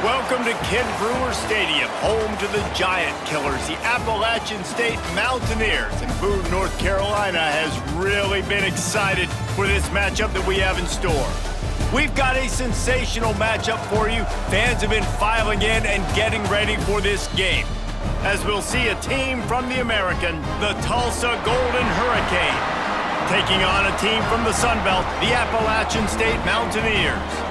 Welcome to Ken Brewer Stadium, home to the Giant Killers, the Appalachian State Mountaineers. And Boone, North Carolina has really been excited for this matchup that we have in store. We've got a sensational matchup for you. Fans have been filing in and getting ready for this game, as we'll see a team from the American, the Tulsa Golden Hurricane, taking on a team from the Sun Belt, the Appalachian State Mountaineers.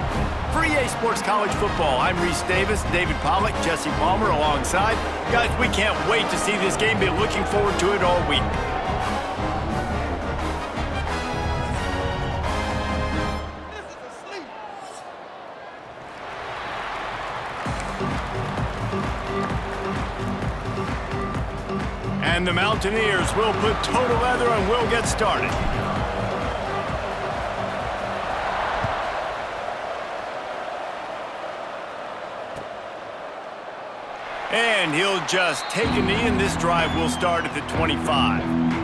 For EA Sports College Football, I'm Reese Davis, David Pollack, Jesse Palmer alongside. Guys, we can't wait to see this game. Been looking forward to it all week. And the Mountaineers will put total leather and we'll get started. And he'll just take a knee, and this drive will start at the 25.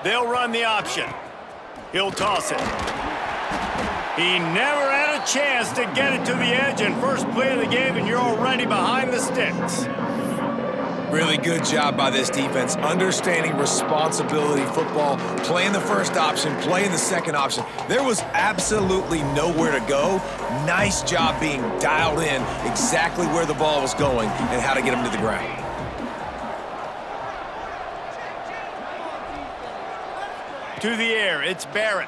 They'll run the option. He'll toss it. He never had a chance to get it to the edge, and first play of the game, and you're already behind the sticks. Really good job by this defense, understanding responsibility football, playing the first option, playing the second option. There was absolutely nowhere to go. Nice job being dialed in exactly where the ball was going and how to get him to the ground. To the air, it's Barrett.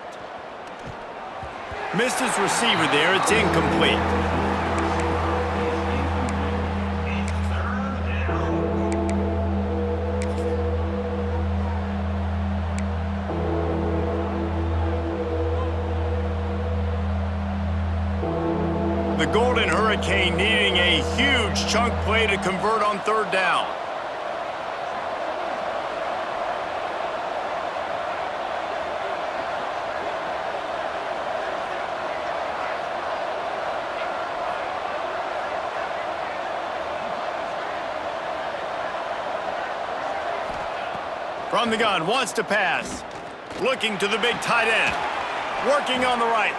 Missed his receiver there, it's incomplete. The Golden Hurricane needing a huge chunk play to convert on third down. From the gun, wants to pass. Looking to the big tight end. Working on the right.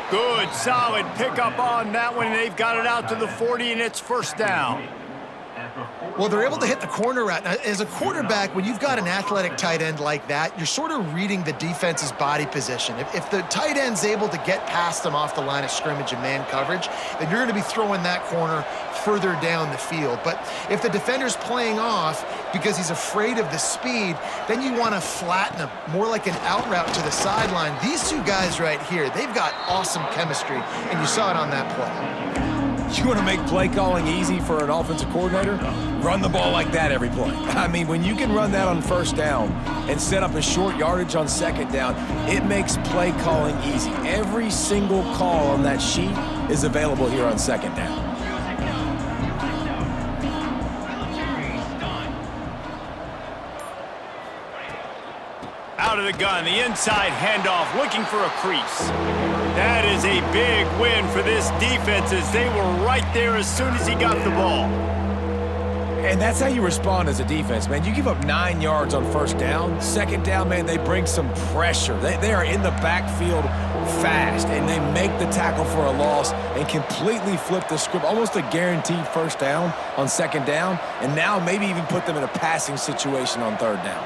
Good, solid pickup on that one. They've got it out to the 40, and it's first down. Well, they're able to hit the corner route. Now, as a quarterback, when you've got an athletic tight end like that, you're sort of reading the defense's body position. If the tight end's able to get past them off the line of scrimmage and man coverage, then you're going to be throwing that corner further down the field. But if the defender's playing off because he's afraid of the speed, then you want to flatten him, more like an out route to the sideline. These two guys right here, they've got awesome chemistry, and you saw it on that play. You want to make play calling easy for an offensive coordinator? Run the ball like that every play. I mean, when you can run that on first down and set up a short yardage on second down, it makes play calling easy. Every single call on that sheet is available here on second down. Out of the gun, the inside handoff, looking for a crease. That is a big win for this defense, as they were right there as soon as he got the ball. And that's how you respond as a defense, man. You give up 9 yards on first down. Second down, man, they bring some pressure. They are in the backfield fast, and they make the tackle for a loss and completely flip the script. Almost a guaranteed first down on second down, and now maybe even put them in a passing situation on third down.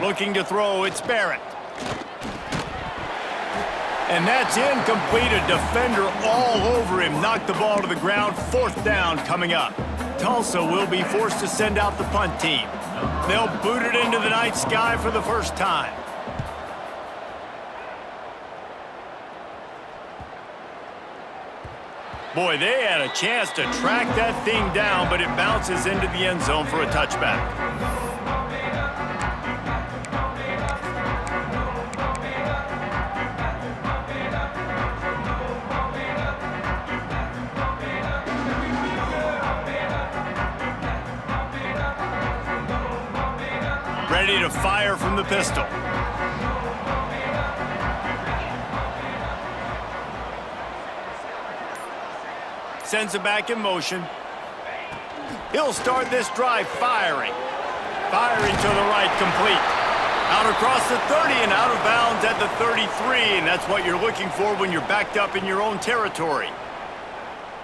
Looking to throw, it's Barrett. And that's incomplete. A defender all over him. Knocked the ball to the ground. Fourth down coming up. Tulsa will be forced to send out the punt team. They'll boot it into the night sky for the first time. Boy, they had a chance to track that thing down, but it bounces into the end zone for a touchback. ready to fire from the pistol. Sends it back in motion. He'll start this drive firing. Firing to the right, complete. Out across the 30 and out of bounds at the 33, and that's what you're looking for when you're backed up in your own territory.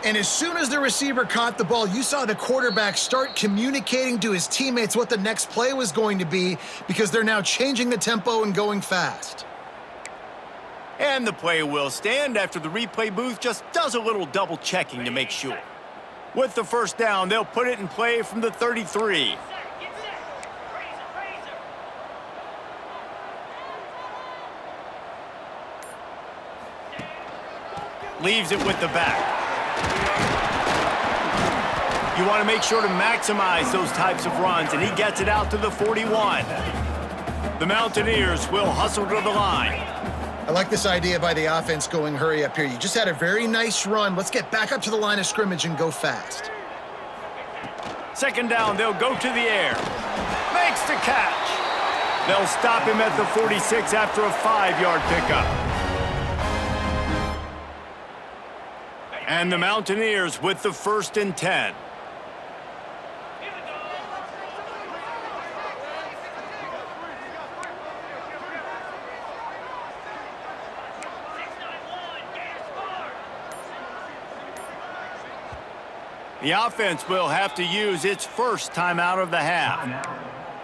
And as soon as the receiver caught the ball, you saw the quarterback start communicating to his teammates what the next play was going to be because they're now changing the tempo and going fast. And the play will stand after the replay booth just does a little double checking to make sure. With the first down, they'll put it in play from the 33. Leaves it with the back. You want to make sure to maximize those types of runs, and he gets it out to the 41. The Mountaineers will hustle to the line. I like this idea by the offense going hurry up here. You just had a very nice run. Let's get back up to the line of scrimmage and go fast. Second down, they'll go to the air. Makes the catch. They'll stop him at the 46 after a 5-yard pickup. And the Mountaineers with the 1st and 10. The offense will have to use its first timeout of the half.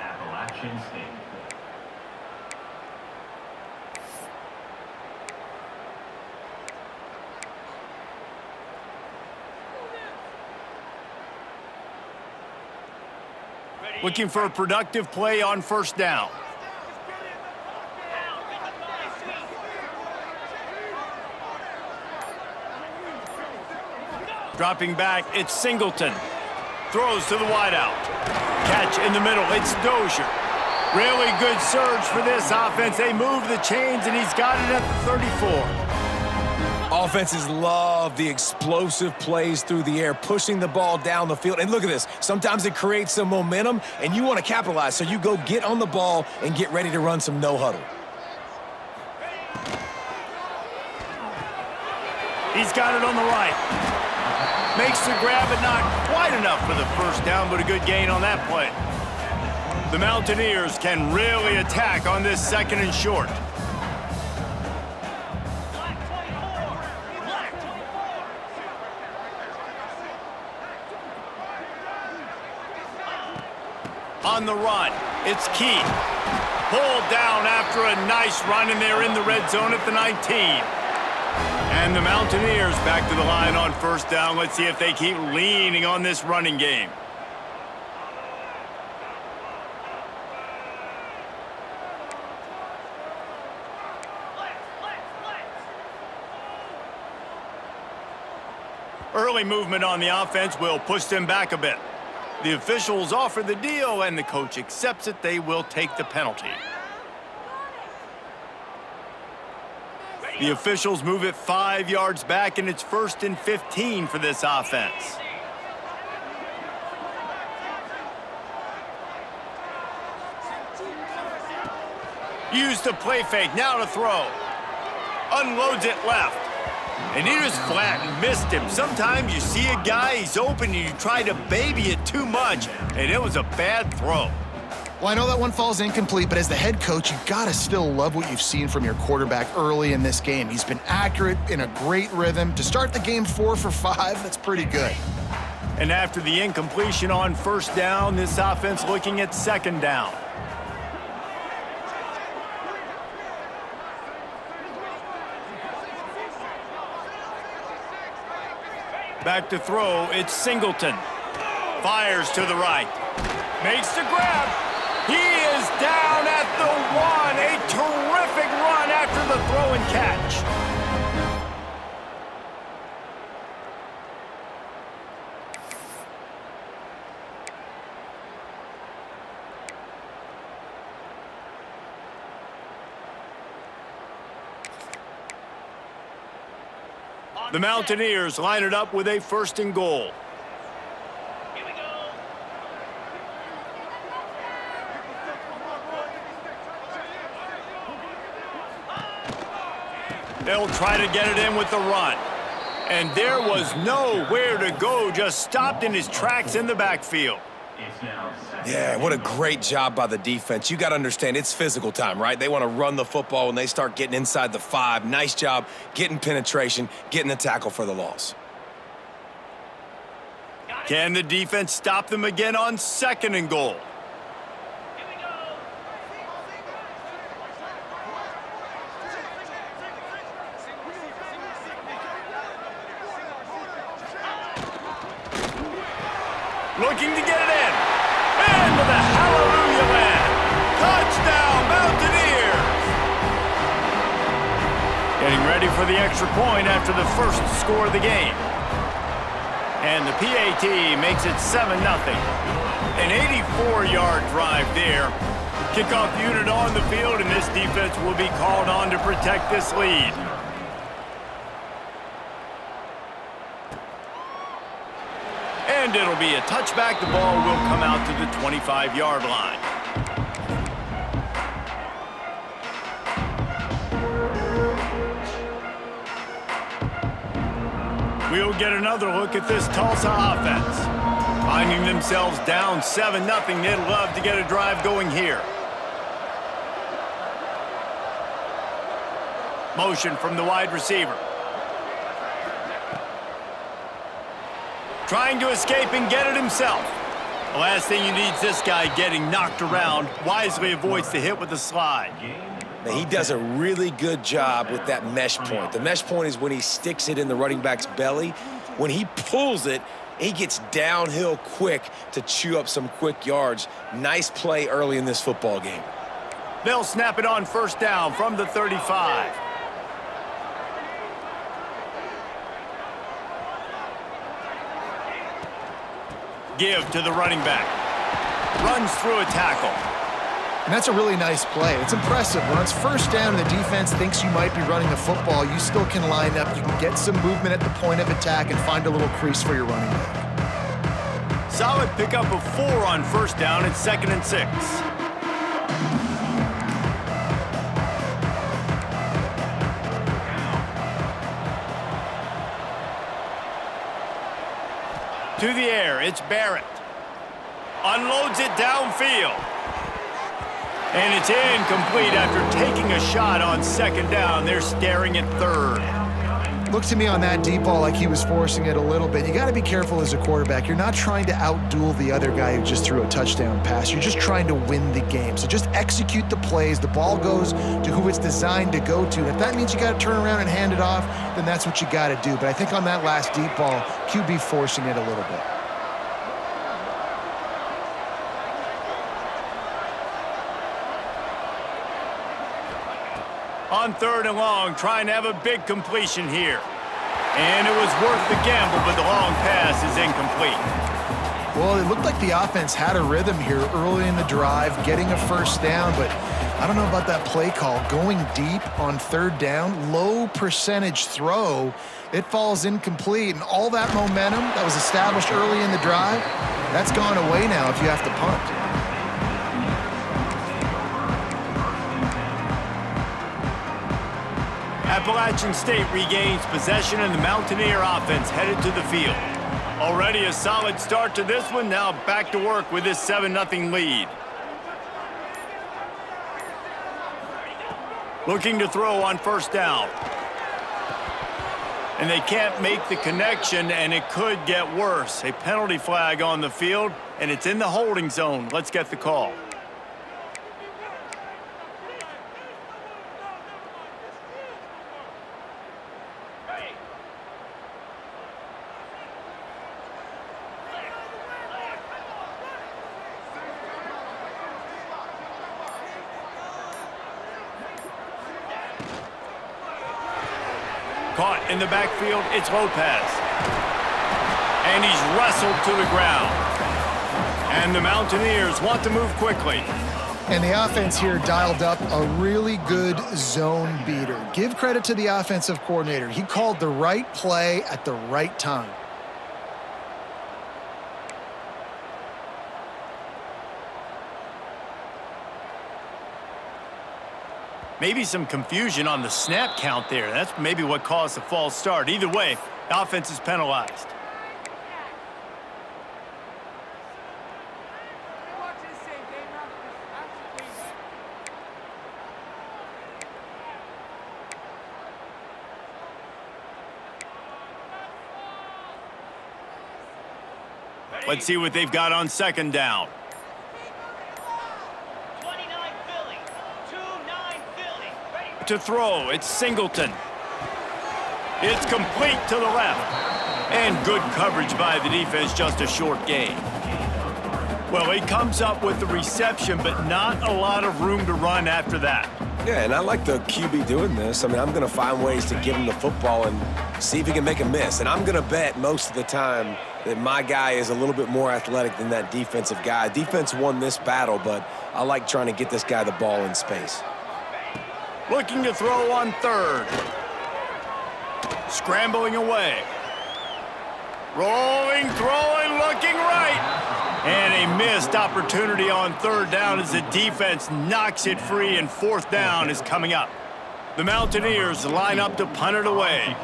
Appalachian State. Looking for a productive play on first down. Dropping back, it's Singleton. Throws to the wideout. Catch in the middle, it's Dozier. Really good surge for this offense. They move the chains, and he's got it at the 34. Offenses love the explosive plays through the air, pushing the ball down the field. And look at this. Sometimes it creates some momentum, and you want to capitalize. So you go get on the ball and get ready to run some no-huddle. He's got it on the right. Makes the grab, but not quite enough for the first down, but a good gain on that play. The Mountaineers can really attack on this 2nd and short. On the run, it's Keith. Pulled down after a nice run, and they're in the red zone at the 19. And the Mountaineers back to the line on first down. Let's see if they keep leaning on this running game. Early movement on the offense will push them back a bit. The officials offer the deal, and the coach accepts it. They will take the penalty. The officials move it 5 yards back, and it's 1st and 15 for this offense. Use the play fake, now to throw. Unloads it left. And he just flat missed him. Sometimes you see a guy, he's open, and you try to baby it too much, and it was a bad throw. Well, I know that one falls incomplete, but as the head coach, you've got to still love what you've seen from your quarterback early in this game. He's been accurate, in a great rhythm. To start the game 4 for 5, that's pretty good. And after the incompletion on first down, this offense looking at 2nd down. Back to throw, it's Singleton. Fires to the right. Makes the grab. He is down at the 1. A terrific run after the throw and catch. The Mountaineers line it up with a 1st and goal. They'll try to get it in with the run. And there was nowhere to go, just stopped in his tracks in the backfield. It's now second. Yeah, what a great job by the defense. You got to understand, it's physical time, right? They want to run the football when they start getting inside the 5. Nice job getting penetration, getting the tackle for the loss. Can the defense stop them again on 2nd and goal? Looking to get it in. And with a hallelujah land. Touchdown, Mountaineers! Getting ready for the extra point after the first score of the game. And the PAT makes it 7-0. An 84-yard drive there. Kickoff unit on the field, and this defense will be called on to protect this lead. And it'll be a touchback. The ball will come out to the 25-yard line. We'll get another look at this Tulsa offense. Finding themselves down 7-0, they'd love to get a drive going here. Motion from the wide receiver. Trying to escape and get it himself. The last thing you need is this guy getting knocked around. Wisely avoids the hit with the slide. Now, he does a really good job with that mesh point. The mesh point is when he sticks it in the running back's belly. When he pulls it, he gets downhill quick to chew up some quick yards. Nice play early in this football game. They'll snap it on 1st down from the 35. Give to the running back. Runs through a tackle. And that's a really nice play. It's impressive. When it's 1st down and the defense thinks you might be running the football, you still can line up. You can get some movement at the point of attack and find a little crease for your running back. Solid pickup of 4 on 1st down. It's 2nd and 6. To the air, it's Barrett. Unloads it downfield. And it's incomplete after taking a shot on 2nd down. They're staring at 3rd. Looked to me on that deep ball like he was forcing it a little bit. You got to be careful as a quarterback. You're not trying to outduel the other guy who just threw a touchdown pass. You're just trying to win the game. So just execute the plays. The ball goes to who it's designed to go to. And if that means you got to turn around and hand it off, then that's what you got to do. But I think on that last deep ball, QB forcing it a little bit. On 3rd and long, trying to have a big completion here. And it was worth the gamble, but the long pass is incomplete. Well, it looked like the offense had a rhythm here early in the drive, getting a 1st down, but I don't know about that play call. Going deep on 3rd down, low percentage throw, it falls incomplete, and all that momentum that was established early in the drive, that's gone away now if you have to punt. Appalachian State regains possession, and the Mountaineer offense headed to the field. Already a solid start to this one. Now back to work with this 7-0 lead. Looking to throw on 1st down. And they can't make the connection, and it could get worse. A penalty flag on the field, and it's in the holding zone. Let's get the call. Caught in the backfield, it's Lopez. And he's wrestled to the ground. And the Mountaineers want to move quickly. And the offense here dialed up a really good zone beater. Give credit to the offensive coordinator. He called the right play at the right time. Maybe some confusion on the snap count there. That's maybe what caused the false start. Either way, the offense is penalized. Let's see what they've got on second down. 29 Philly. 2-9 Philly. Ready. To throw, it's Singleton. It's complete to the left. And good coverage by the defense, just a short gain. Well, he comes up with the reception, but not a lot of room to run after that. Yeah, and I like the QB doing this. I mean, I'm going to find ways to give him the football and see if he can make a miss. And I'm going to bet most of the time that my guy is a little bit more athletic than that defensive guy. Defense won this battle, but I like trying to get this guy the ball in space. Looking to throw on third. Scrambling away. Rolling, throwing, looking right. And a missed opportunity on third down as the defense knocks it free, and fourth down is coming up. The Mountaineers line up to punt it away.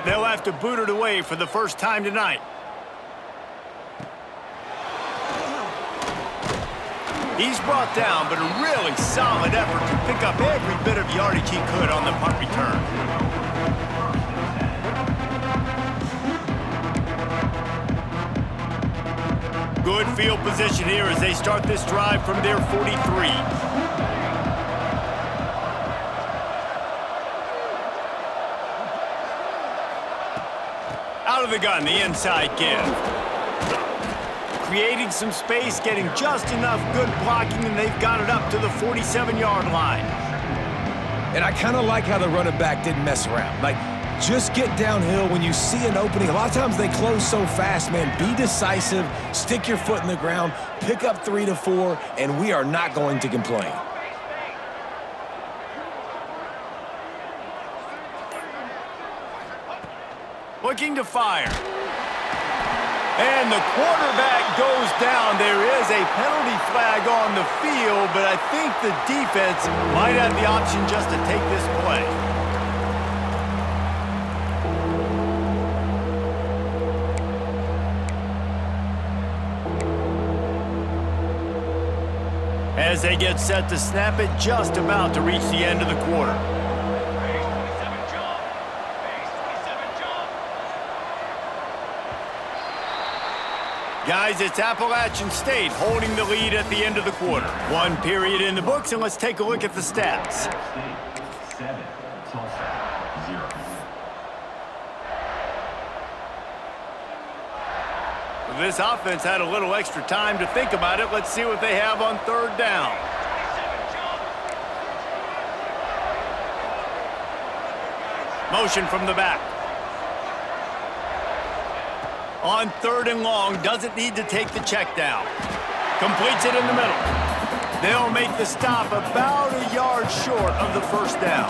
They'll have to boot it away for the first time tonight. He's brought down, but a really solid effort to pick up every bit of yardage he could on the punt return. Good field position here as they start this drive from their 43. Out of the gun, the inside give. Creating some space, getting just enough good blocking, and they've got it up to the 47-yard line. And I kind of like how the running back didn't mess around. Like, just get downhill when you see an opening. A lot of times they close so fast, man. Be decisive, stick your foot in the ground, pick up 3 to 4, and we are not going to complain. Looking to fire. And the quarterback goes down. There is a penalty flag on the field, but I think the defense might have the option just to take this play. As they get set to snap it, just about to reach the end of the quarter. Guys, it's Appalachian State holding the lead at the end of the quarter. One period in the books, and let's take a look at the stats. 7, Tulsa 0. This offense had a little extra time to think about it. Let's see what they have on third down. Motion from the back. On third and long, doesn't need to take the check down. Completes it in the middle. They'll make the stop about a yard short of the first down.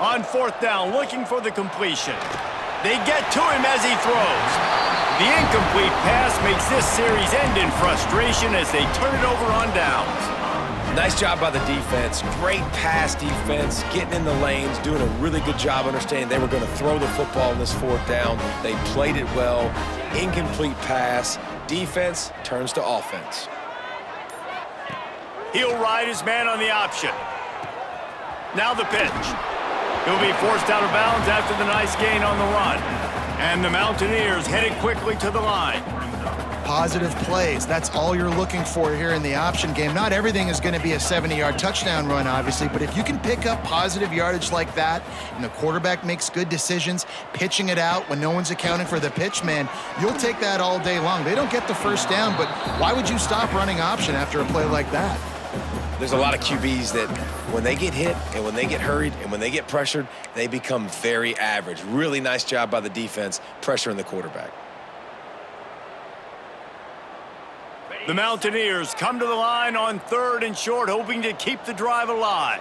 On fourth down, looking for the completion. They get to him as he throws. The incomplete pass makes this series end in frustration as they turn it over on downs. Nice job by the defense. Great pass defense, getting in the lanes, doing a really good job understanding they were going to throw the football in this fourth down. They played it well. Incomplete pass. Defense turns to offense. He'll ride his man on the option. Now the pitch. He'll be forced out of bounds after the nice gain on the run. And the Mountaineers headed quickly to the line. Positive plays. That's all you're looking for here in the option game. Not everything is going to be a 70-yard touchdown run, obviously, but if you can pick up positive yardage like that and the quarterback makes good decisions, pitching it out when no one's accounting for the pitch, man, you'll take that all day long. They don't get the first down, but why would you stop running option after a play like that? There's a lot of QBs that when they get hit and when they get hurried and when they get pressured, they become very average. Really nice job by the defense pressuring the quarterback. The Mountaineers come to the line on 3rd and short, hoping to keep the drive alive.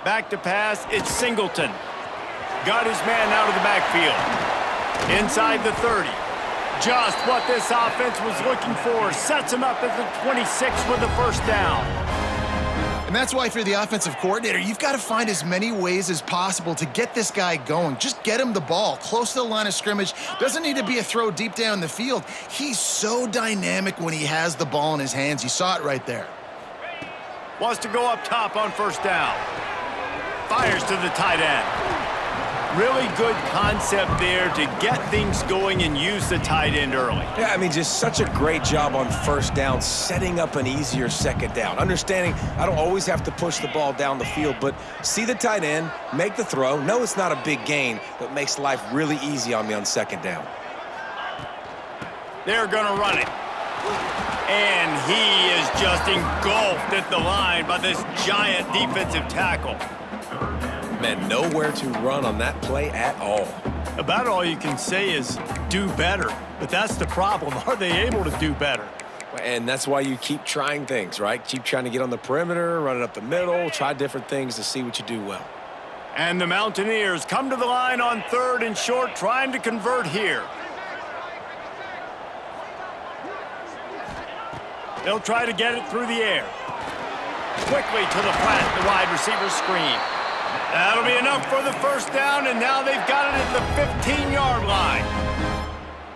Back to pass, it's Singleton. Got his man out of the backfield. Inside the 30. Just what this offense was looking for. Sets him up at the 26 with the first down. And that's why if you're the offensive coordinator, you've got to find as many ways as possible to get this guy going. Just get him the ball close to the line of scrimmage. Doesn't need to be a throw deep down the field. He's so dynamic when he has the ball in his hands. You saw it right there. Wants to go up top on first down. Fires to the tight end. Really good concept there to get things going and use the tight end early. Yeah, I mean, just such a great job on first down, setting up an easier second down. Understanding I don't always have to push the ball down the field, but see the tight end, make the throw. No, it's not a big gain, but makes life really easy on me on second down. They're going to run it. And he is just engulfed at the line by this giant defensive tackle. Man, nowhere to run on that play at all. About all you can say is do better. But that's the problem. Are they able to do better? And that's why you keep trying things, right? Keep trying to get on the perimeter, run it up the middle, try different things to see what you do well. And the Mountaineers come to the line on 3rd and short, trying to convert here. They'll try to get it through the air. Quickly to the flat, the wide receiver screen. That'll be enough for the first down, and now they've got it at the 15-yard line.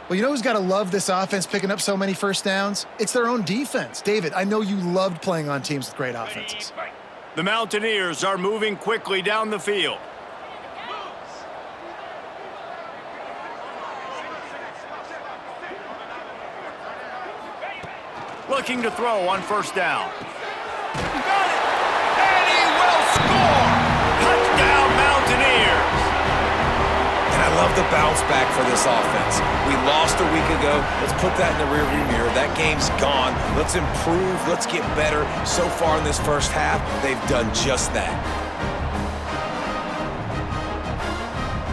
Well, you know who's got to love this offense picking up so many first downs? It's their own defense. David, I know you loved playing on teams with great offenses. The Mountaineers are moving quickly down the field. Looking to throw on first down. Got it! And he will score! Touchdown, Mountaineers! And I love the bounce back for this offense. We lost a week ago. Let's put that in the rearview mirror. That game's gone. Let's improve. Let's get better. So far in this first half, they've done just that.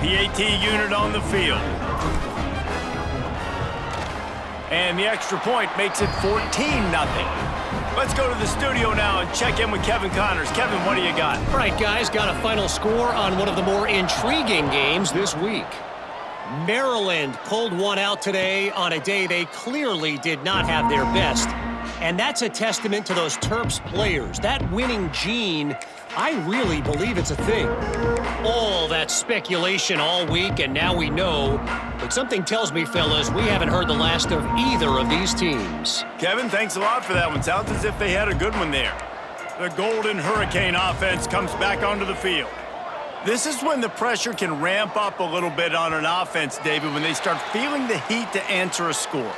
The AT unit on the field. And the extra point makes it 14-0. Let's go to the studio now and check in with Kevin Connors. Kevin, what do you got? All right, guys, got a final score on one of the more intriguing games this week. Maryland pulled one out today on a day they clearly did not have their best. And that's a testament to those Terps players. That winning gene, I really believe it's a thing. All that speculation all week, and now we know. But something tells me, fellas, we haven't heard the last of either of these teams. Kevin, thanks a lot for that one. Sounds as if they had a good one there. The Golden Hurricane offense comes back onto the field. This is when the pressure can ramp up a little bit on an offense, David, when they start feeling the heat to answer a score.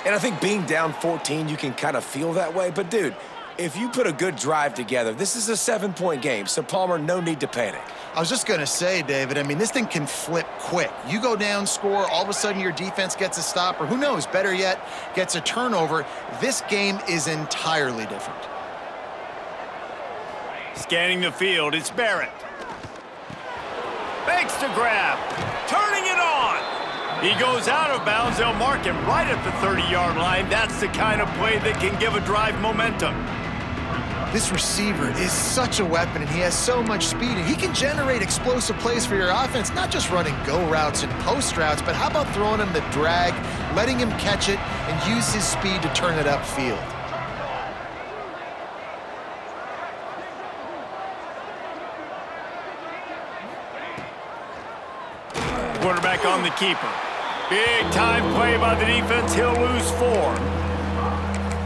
And I think being down 14, you can kind of feel that way. But, dude, if you put a good drive together, this is a 7-point game. So, Palmer, no need to panic. I was just going to say, David, I mean, this thing can flip quick. You go down, score, all of a sudden your defense gets a stop, or who knows, better yet, gets a turnover. This game is entirely different. Scanning the field, it's Barrett. Makes the grab, turning it on. He goes out of bounds. They'll mark him right at the 30-yard line. That's the kind of play that can give a drive momentum. This receiver is such a weapon, and he has so much speed, and he can generate explosive plays for your offense, not just running go routes and post routes, but how about throwing him the drag, letting him catch it, and use his speed to turn it upfield. Quarterback on the keeper. Big time play by the defense. He'll lose 4.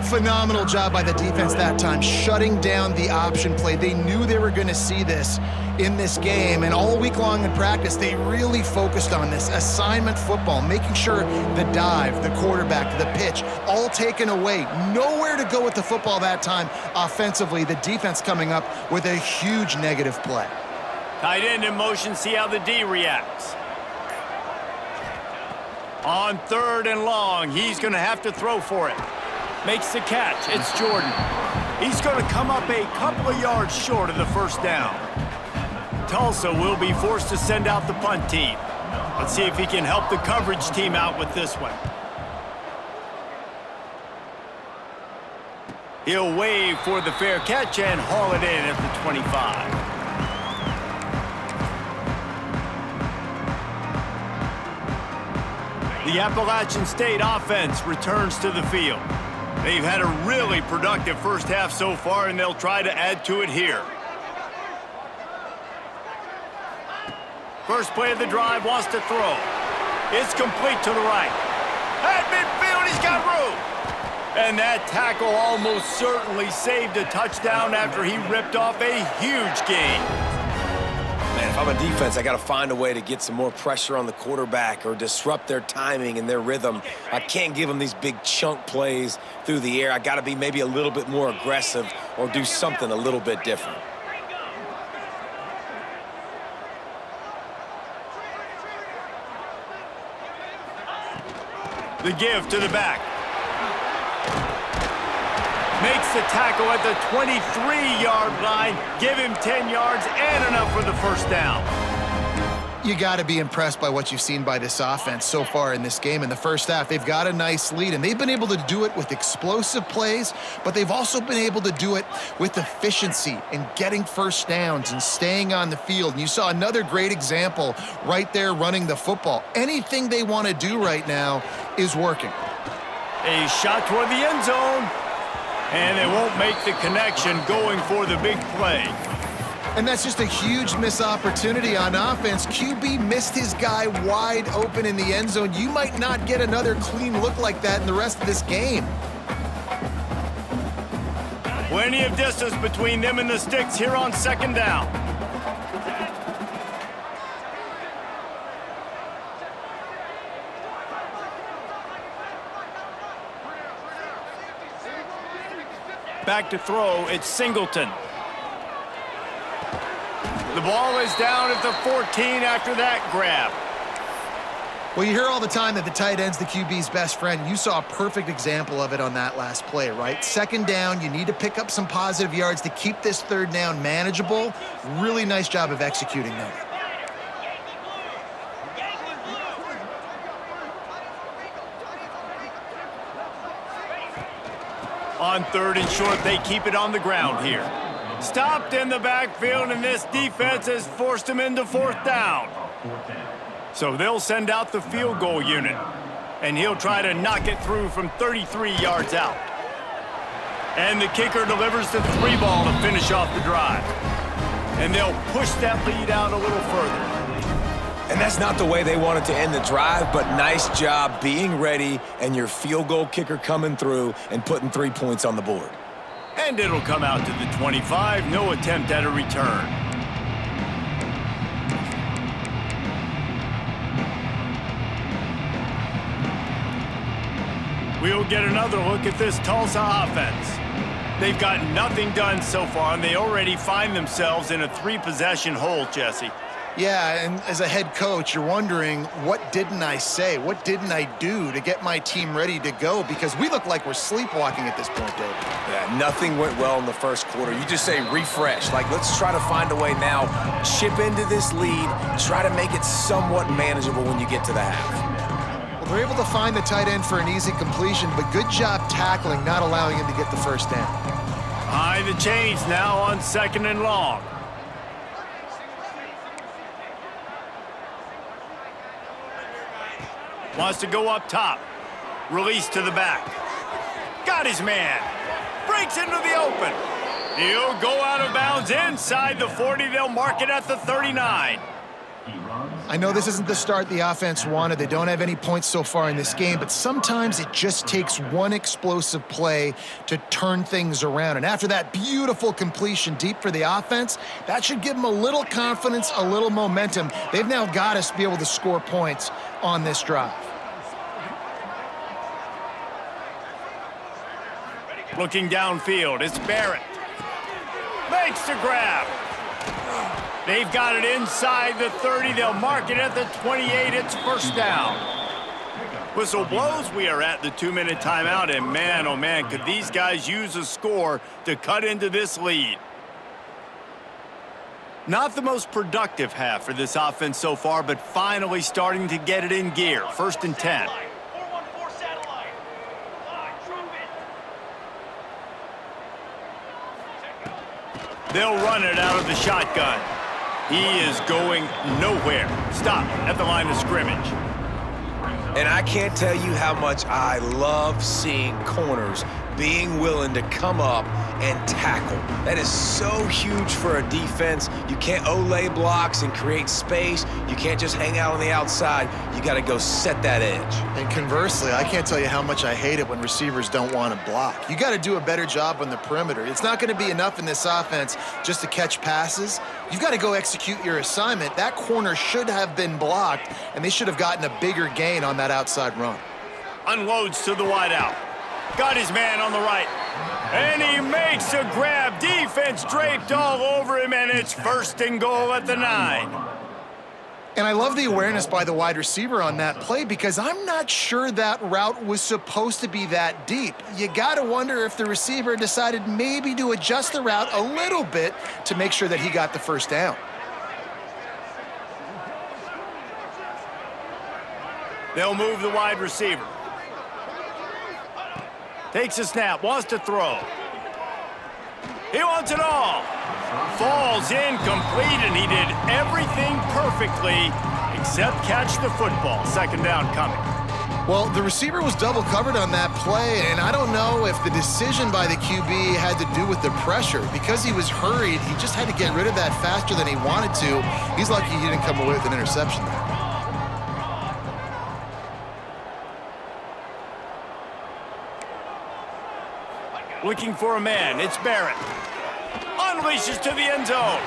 Phenomenal job by the defense that time, shutting down the option play. They knew they were going to see this in this game, and all week long in practice, they really focused on this assignment football, making sure the dive, the quarterback, the pitch, all taken away. Nowhere to go with the football that time offensively. The defense coming up with a huge negative play. Tight end in motion. See how the D reacts. On 3rd and long, he's going to have to throw for it. Makes the catch. It's Jordan. He's going to come up a couple of yards short of the first down. Tulsa will be forced to send out the punt team. Let's see if he can help the coverage team out with this one. He'll wave for the fair catch and haul it in at the 25. The Appalachian State offense returns to the field. They've had a really productive first half so far, and they'll try to add to it here. First play of the drive, wants to throw. It's complete to the right. At midfield, he's got room. And that tackle almost certainly saved a touchdown after he ripped off a huge gain. Man, if I'm a defense, I got to find a way to get some more pressure on the quarterback or disrupt their timing and their rhythm. I can't give them these big chunk plays through the air. I got to be maybe a little bit more aggressive or do something a little bit different. The give to the back. Makes the tackle at the 23-yard line. Give him 10 yards and enough for the first down. You got to be impressed by what you've seen by this offense so far in this game. In the first half, they've got a nice lead, and they've been able to do it with explosive plays, but they've also been able to do it with efficiency and getting first downs and staying on the field. And you saw another great example right there running the football. Anything they want to do right now is working. A shot toward the end zone. And they won't make the connection going for the big play. And that's just a huge missed opportunity on offense. QB missed his guy wide open in the end zone. You might not get another clean look like that in the rest of this game. Plenty of distance between them and the sticks here on 2nd down. Back to throw, it's Singleton. The ball is down at the 14 after that grab. Well, you hear all the time that the tight end's the QB's best friend. You saw a perfect example of it on that last play, right? 2nd down, you need to pick up some positive yards to keep this 3rd down manageable. Really nice job of executing that. On 3rd and short, they keep it on the ground here. Stopped in the backfield, and this defense has forced him into 4th down. So they'll send out the field goal unit, and he'll try to knock it through from 33 yards out. And the kicker delivers the 3-ball to finish off the drive. And they'll push that lead out a little further. And that's not the way they wanted to end the drive, but nice job being ready and your field goal kicker coming through and putting 3 points on the board. And it'll come out to the 25, no attempt at a return. We'll get another look at this Tulsa offense. They've got nothing done so far, and they already find themselves in a 3-possession hole, Jesse. Yeah, and as a head coach, you're wondering, what didn't I say? What didn't I do to get my team ready to go? Because we look like we're sleepwalking at this point, David. Yeah, nothing went well in the first quarter. You just say refresh. Like, let's try to find a way now, chip into this lead, try to make it somewhat manageable when you get to the half. Well, they're able to find the tight end for an easy completion, but good job tackling, not allowing him to get the first down. High the chains now on 2nd and long. Wants to go up top. Release to the back. Got his man. Breaks into the open. He'll go out of bounds inside the 40. They'll mark it at the 39. I know this isn't the start the offense wanted. They don't have any points so far in this game, but sometimes it just takes one explosive play to turn things around. And after that beautiful completion deep for the offense, that should give them a little confidence, a little momentum. They've now got us to be able to score points on this drive. Looking downfield, it's Barrett. Makes the grab. They've got it inside the 30. They'll mark it at the 28. It's first down. Whistle blows, we are at the 2-minute timeout, and man, oh man, could these guys use a score to cut into this lead. Not the most productive half for this offense so far, but finally starting to get it in gear. 1st and 10. 414 satellite. Prove it. They'll run it out of the shotgun. He is going nowhere. Stop at the line of scrimmage. And I can't tell you how much I love seeing corners being willing to come up and tackle. That is so huge for a defense. You can't olay blocks and create space. You can't just hang out on the outside. You got to go set that edge. And conversely, I can't tell you how much I hate it when receivers don't want to block. You got to do a better job on the perimeter. It's not going to be enough in this offense just to catch passes. You've got to go execute your assignment. That corner should have been blocked, and they should have gotten a bigger gain on that outside run. Unloads to the wideout. Got his man on the right. And he makes a grab. Defense draped all over him, and it's 1st and goal at the 9. And I love the awareness by the wide receiver on that play because I'm not sure that route was supposed to be that deep. You got to wonder if the receiver decided maybe to adjust the route a little bit to make sure that he got the 1st down. They'll move the wide receiver. Takes a snap, wants to throw. He wants it all. Falls incomplete, and he did everything perfectly except catch the football. 2nd down coming. Well, the receiver was double covered on that play, and I don't know if the decision by the QB had to do with the pressure. Because he was hurried, he just had to get rid of that faster than he wanted to. He's lucky he didn't come away with an interception there. Looking for a man, it's Barrett. Unleashes to the end zone.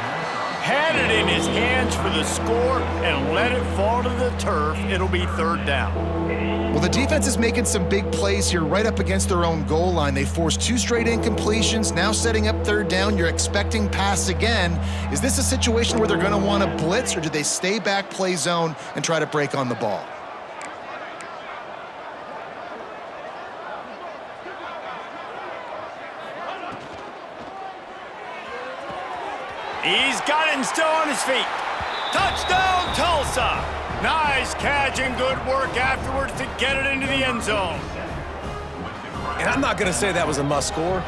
Had it in his hands for the score and let it fall to the turf. It'll be 3rd down. Well, the defense is making some big plays here right up against their own goal line. They forced 2 straight incompletions, now setting up 3rd down. You're expecting pass again. Is this a situation where they're going to want to blitz, or do they stay back, play zone, and try to break on the ball? He's got it and still on his feet. Touchdown, Tulsa. Nice catch and good work afterwards to get it into the end zone. And I'm not going to say that was a must score,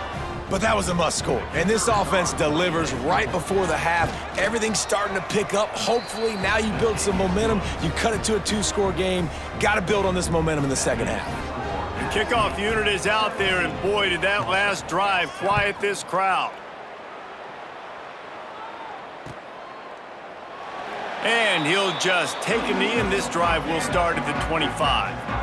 but that was a must score. And this offense delivers right before the half. Everything's starting to pick up. Hopefully, now you build some momentum. You cut it to a 2-score game. Got to build on this momentum in the 2nd half. The kickoff unit is out there, and boy, did that last drive quiet this crowd. And he'll just take a knee, and this drive will start at the 25.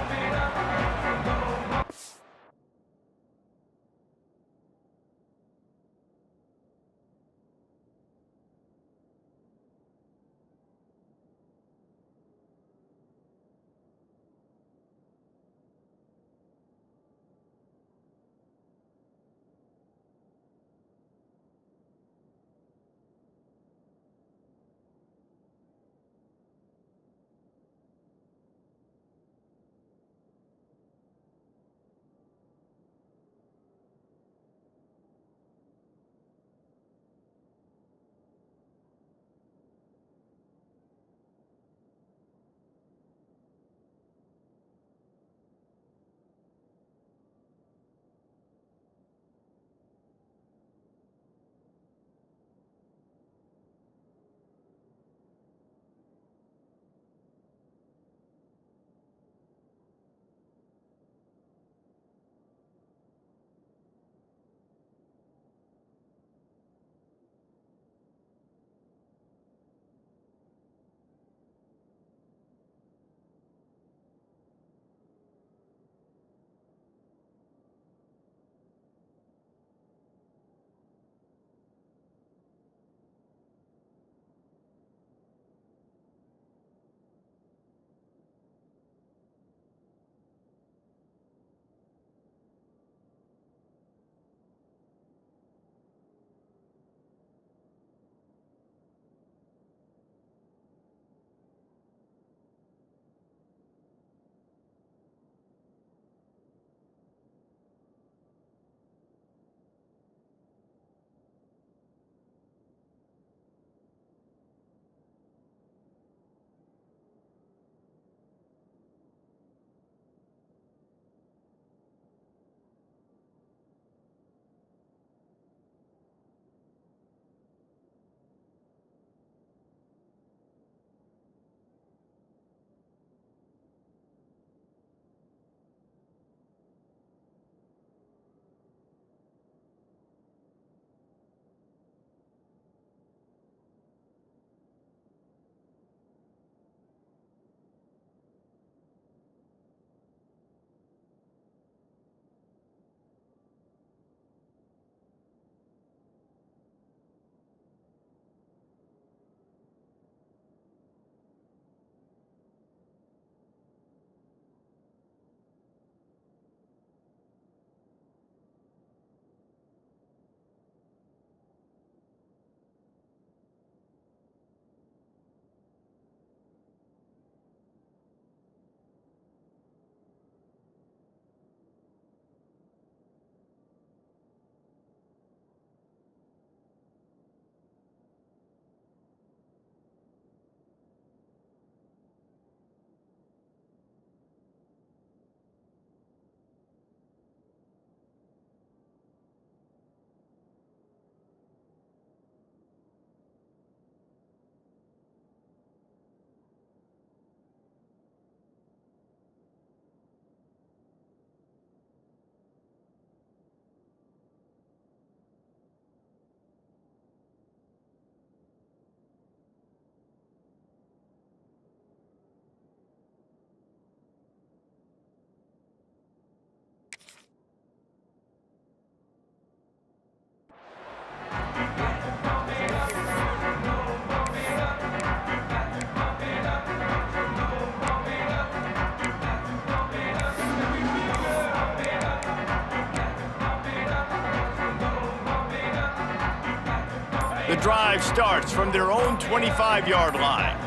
drive starts from their own 25-yard line.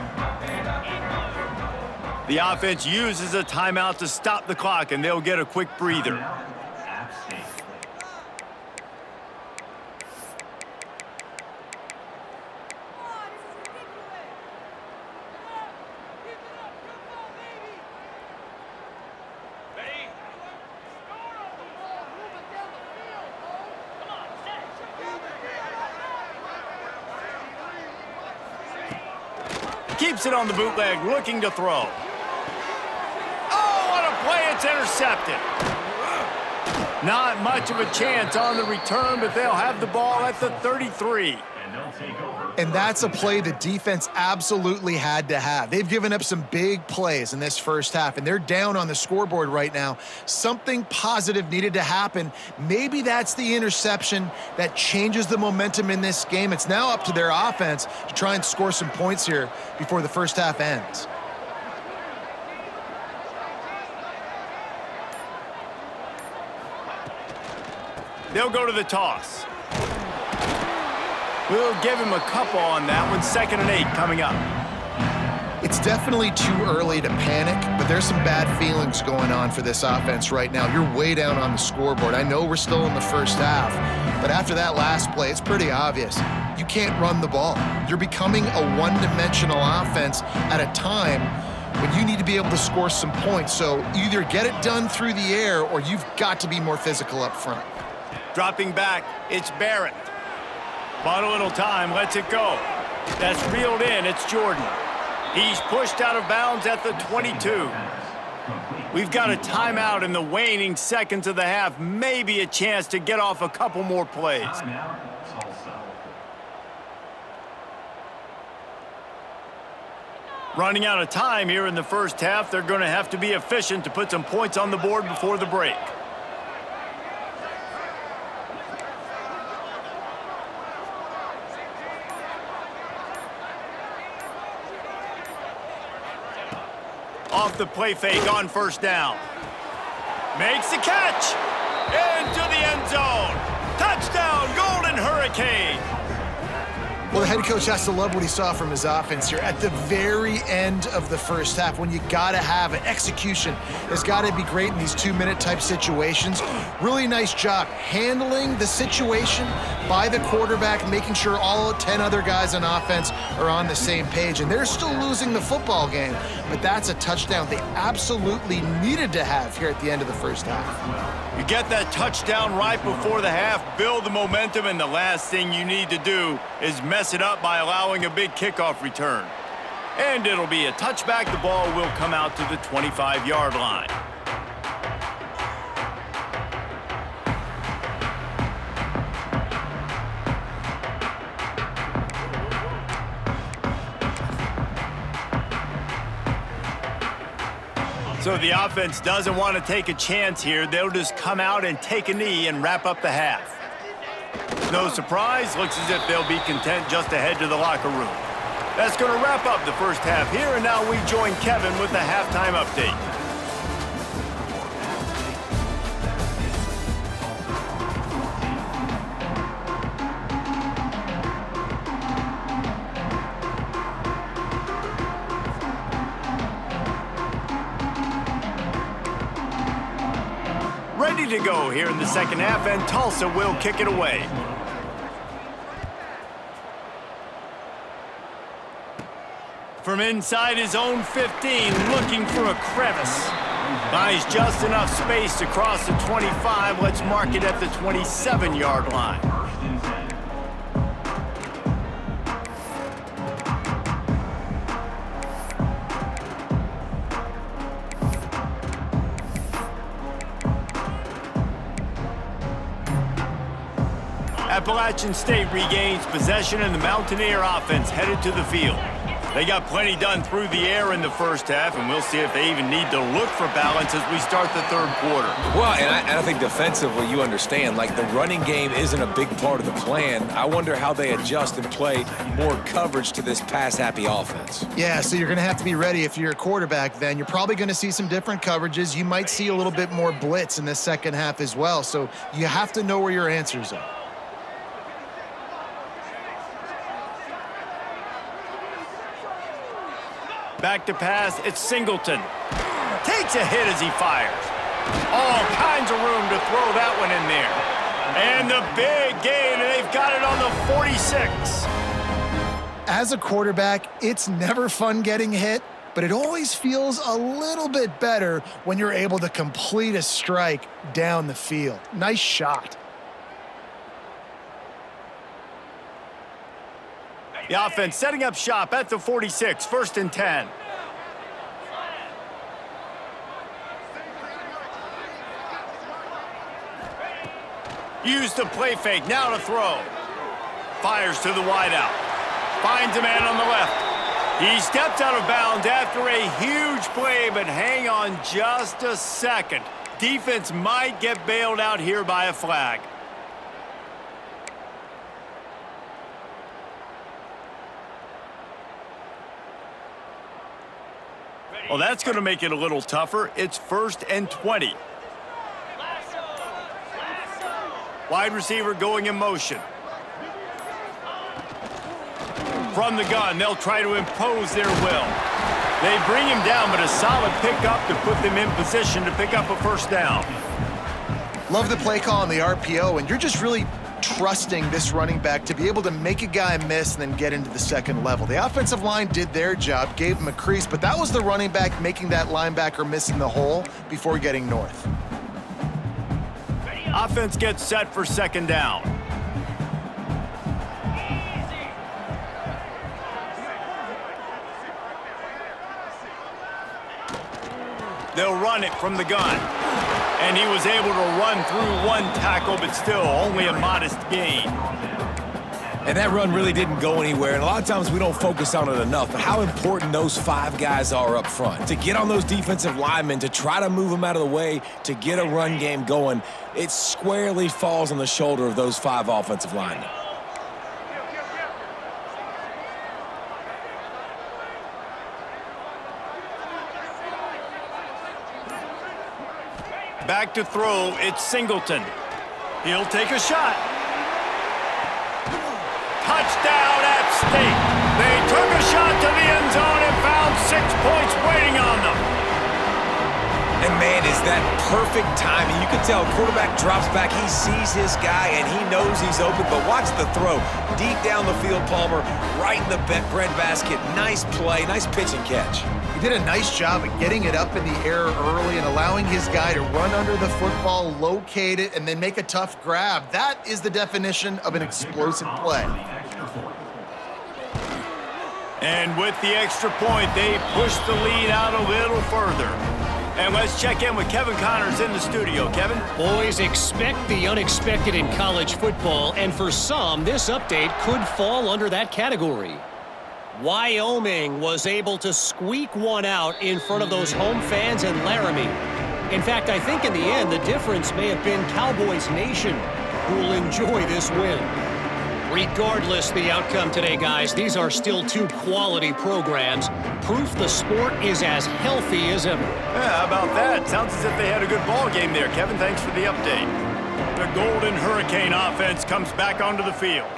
The offense uses a timeout to stop the clock, and they'll get a quick breather. App State. Ready? Come on, set. Keeps it on the bootleg, looking to throw. Oh, what a play, it's intercepted. Not much of a chance on the return, but they'll have the ball at the 33. And they'll take over. And that's a play the defense absolutely had to have. They've given up some big plays in this first half, and they're down on the scoreboard right now. Something positive needed to happen. Maybe that's the interception that changes the momentum in this game. It's now up to their offense to try and score some points here before the first half ends. They'll go to the toss. We'll give him a couple on that one. 2nd and 8 coming up. It's definitely too early to panic, but there's some bad feelings going on for this offense right now. You're way down on the scoreboard. I know we're still in the first half, but after that last play, it's pretty obvious. You can't run the ball. You're becoming a one-dimensional offense at a time when you need to be able to score some points. So either get it done through the air or you've got to be more physical up front. Dropping back, it's Barrett. Bought a little time, lets it go. That's reeled in, it's Jordan. He's pushed out of bounds at the 22. We've got a timeout in the waning seconds of the half. Maybe a chance to get off a couple more plays. Timeout, Tulsa. Running out of time here in the first half. They're going to have to be efficient to put some points on the board before the break. Off the play fake on first down. Makes the catch. Into the end zone. Touchdown, Golden Hurricane. Well, the head coach has to love what he saw from his offense here at the very end of the first half when you got to have it. Execution has got to be great in these 2-minute type situations. Really nice job handling the situation by the quarterback, making sure all 10 other guys on offense are on the same page. And they're still losing the football game, but that's a touchdown they absolutely needed to have here at the end of the first half. You get that touchdown right before the half, build the momentum, and the last thing you need to do is mess it up by allowing a big kickoff return. And it'll be a touchback. The ball will come out to the 25-yard line. So the offense doesn't want to take a chance here. They'll just come out and take a knee and wrap up the half. No surprise, looks as if they'll be content just to head to the locker room. That's going to wrap up the first half here, and now we join Kevin with the halftime update. Ready to go here in the second half, and Tulsa will kick it away. From inside his own 15, looking for a crevice. Buys just enough space to cross the 25. Let's mark it at the 27-yard line. First and 10. Appalachian State regains possession, and the Mountaineer offense headed to the field. They got plenty done through the air in the first half, and we'll see if they even need to look for balance as we start the third quarter. Well, and I think defensively, you understand, like the running game isn't a big part of the plan. I wonder how they adjust and play more coverage to this pass-happy offense. Yeah, so you're going to have to be ready if you're a quarterback then. You're probably going to see some different coverages. You might see a little bit more blitz in the second half as well, so you have to know where your answers are. Back to pass, it's Singleton. Takes a hit as he fires. All kinds of room to throw that one in there. And the big gain, and they've got it on the 46. As a quarterback, it's never fun getting hit, but it always feels a little bit better when you're able to complete a strike down the field. Nice shot. The offense setting up shop at the 46, 1st and 10. Use the play fake, now to throw. Fires to the wideout. Finds a man on the left. He steps out of bounds after a huge play, but hang on just a second. Defense might get bailed out here by a flag. Well, that's going to make it a little tougher. It's 1st and 20. Wide receiver going in motion. From the gun, they'll try to impose their will. They bring him down, but a solid pickup to put them in position to pick up a 1st down. Love the play call on the RPO, and you're just really trusting this running back to be able to make a guy miss and then get into the second level. The offensive line did their job, gave him a crease, but that was the running back making that linebacker miss in the hole before getting north. Offense gets set for 2nd down. They'll run it from the gun. And he was able to run through one tackle, but still only a modest gain. And that run really didn't go anywhere, and a lot of times we don't focus on it enough, but how important those 5 guys are up front. To get on those defensive linemen, to try to move them out of the way, to get a run game going, it squarely falls on the shoulder of those 5 offensive linemen. Back to throw, it's Singleton. He'll take a shot. Touchdown, App State. They took a shot to the end zone and found 6 points waiting on them. And man, is that perfect timing. You can tell quarterback drops back, he sees his guy, and he knows he's open, but watch the throw. Deep down the field, Palmer, right in the breadbasket. Nice play, nice pitch and catch. He did a nice job at getting it up in the air early and allowing his guy to run under the football, locate it, and then make a tough grab. That is the definition of an explosive play. And with the extra point, they push the lead out a little further. And let's check in with Kevin Connors in the studio. Kevin? Boys, expect the unexpected in college football, and for some, this update could fall under that category. Wyoming was able to squeak one out in front of those home fans in Laramie. In fact, I think in the end, the difference may have been Cowboys Nation, who will enjoy this win. Regardless the outcome today, guys, these are still 2 quality programs. Proof the sport is as healthy as ever. Yeah, how about that? Sounds as if they had a good ball game there. Kevin, thanks for the update. The Golden Hurricane offense comes back onto the field.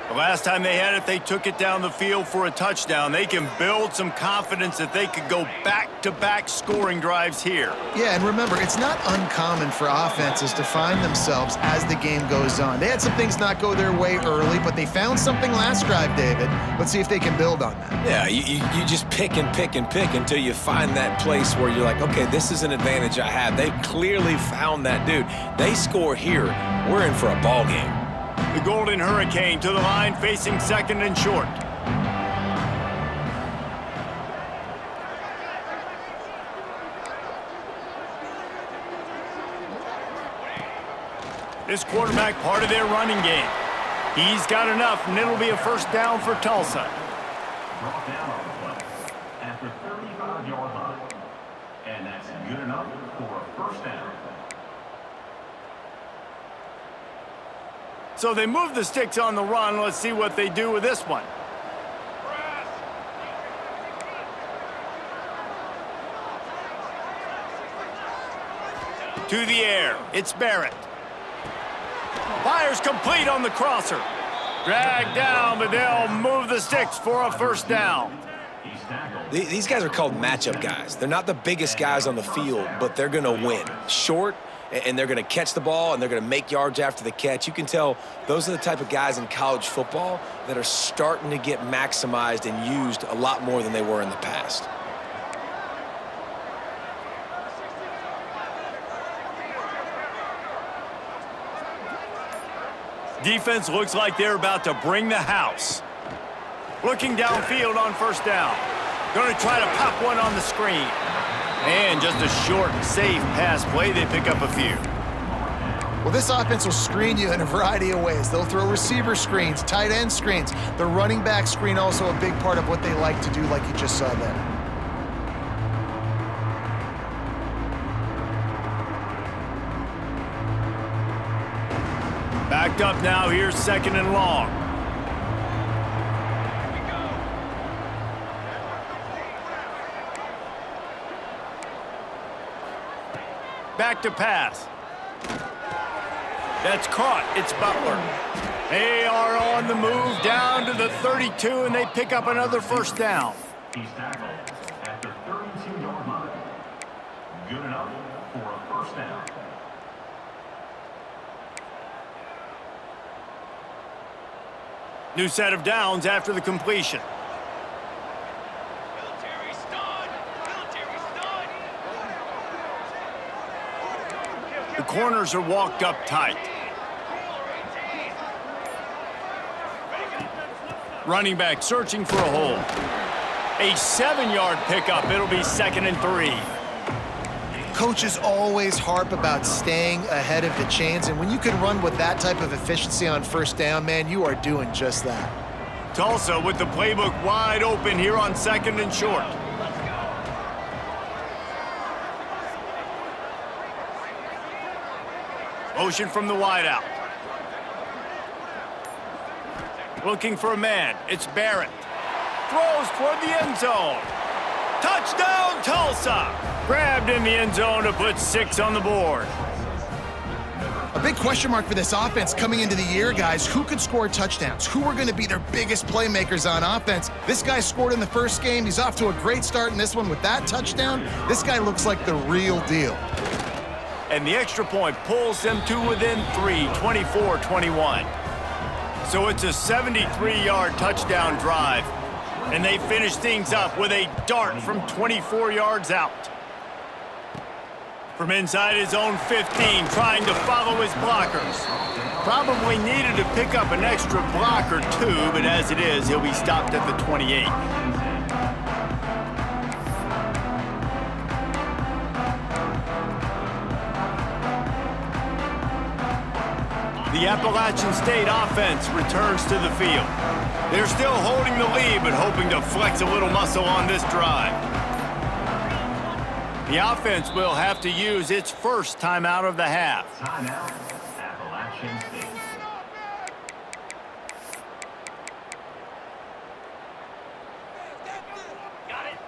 The last time they had it, they took it down the field for a touchdown. They can build some confidence that they could go back-to-back scoring drives here. Yeah, and remember, it's not uncommon for offenses to find themselves as the game goes on. They had some things not go their way early, but they found something last drive, David. Let's see if they can build on that. Yeah, you just pick and pick and pick until you find that place where you're like, okay, this is an advantage I have. They clearly found that, dude. They score here, we're in for a ball game. The Golden Hurricane to the line, facing 2nd and short. This quarterback part of their running game. He's got enough, and it'll be a 1st down for Tulsa. Brought down on the play at the 35-yard line. And that's good enough for a 1st down. So they move the sticks on the run. Let's see what they do with this one. To the air, it's Barrett. Fires complete on the crosser. Dragged down, but they'll move the sticks for a 1st down. He's tackled. These guys are called matchup guys. They're not the biggest guys on the field, but they're going to win. Short, and they're going to catch the ball, and they're going to make yards after the catch. You can tell those are the type of guys in college football that are starting to get maximized and used a lot more than they were in the past. Defense looks like they're about to bring the house. Looking downfield on first down. Going to try to pop one on the screen. And just a short, safe pass play. They pick up a few. Well, this offense will screen you in a variety of ways. They'll throw receiver screens, tight end screens. The running back screen also a big part of what they like to do, like you just saw there. Backed up now. Here's second and long. Back to pass. That's caught. It's Butler. They are on the move down to the 32, and they pick up another first down. He's tackled at the 32-yard line. Good enough for a first down. New set of downs after the completion. Military stud! Military stud! The corners are walked up tight. Running back searching for a hole. A 7-yard pickup. It'll be 2nd and 3. Coaches always harp about staying ahead of the chains, and when you can run with that type of efficiency on first down, man, you are doing just that. Tulsa with the playbook wide open here on 2nd and short. Motion from the wideout. Looking for a man. It's Barrett. Throws toward the end zone. Touchdown, Tulsa! Grabbed in the end zone to put 6 on the board. A big question mark for this offense coming into the year, guys. Who could score touchdowns? Who are going to be their biggest playmakers on offense? This guy scored in the first game. He's off to a great start in this one with that touchdown. This guy looks like the real deal. And the extra point pulls them to within 3, 24-21. So it's a 73-yard touchdown drive. And they finish things up with a dart from 24 yards out. From inside his own 15, trying to follow his blockers. Probably needed to pick up an extra block or two, but as it is, he'll be stopped at the 28. The Appalachian State offense returns to the field. They're still holding the lead, but hoping to flex a little muscle on this drive. The offense will have to use its first timeout of the half. Timeout, Appalachian State. Got it!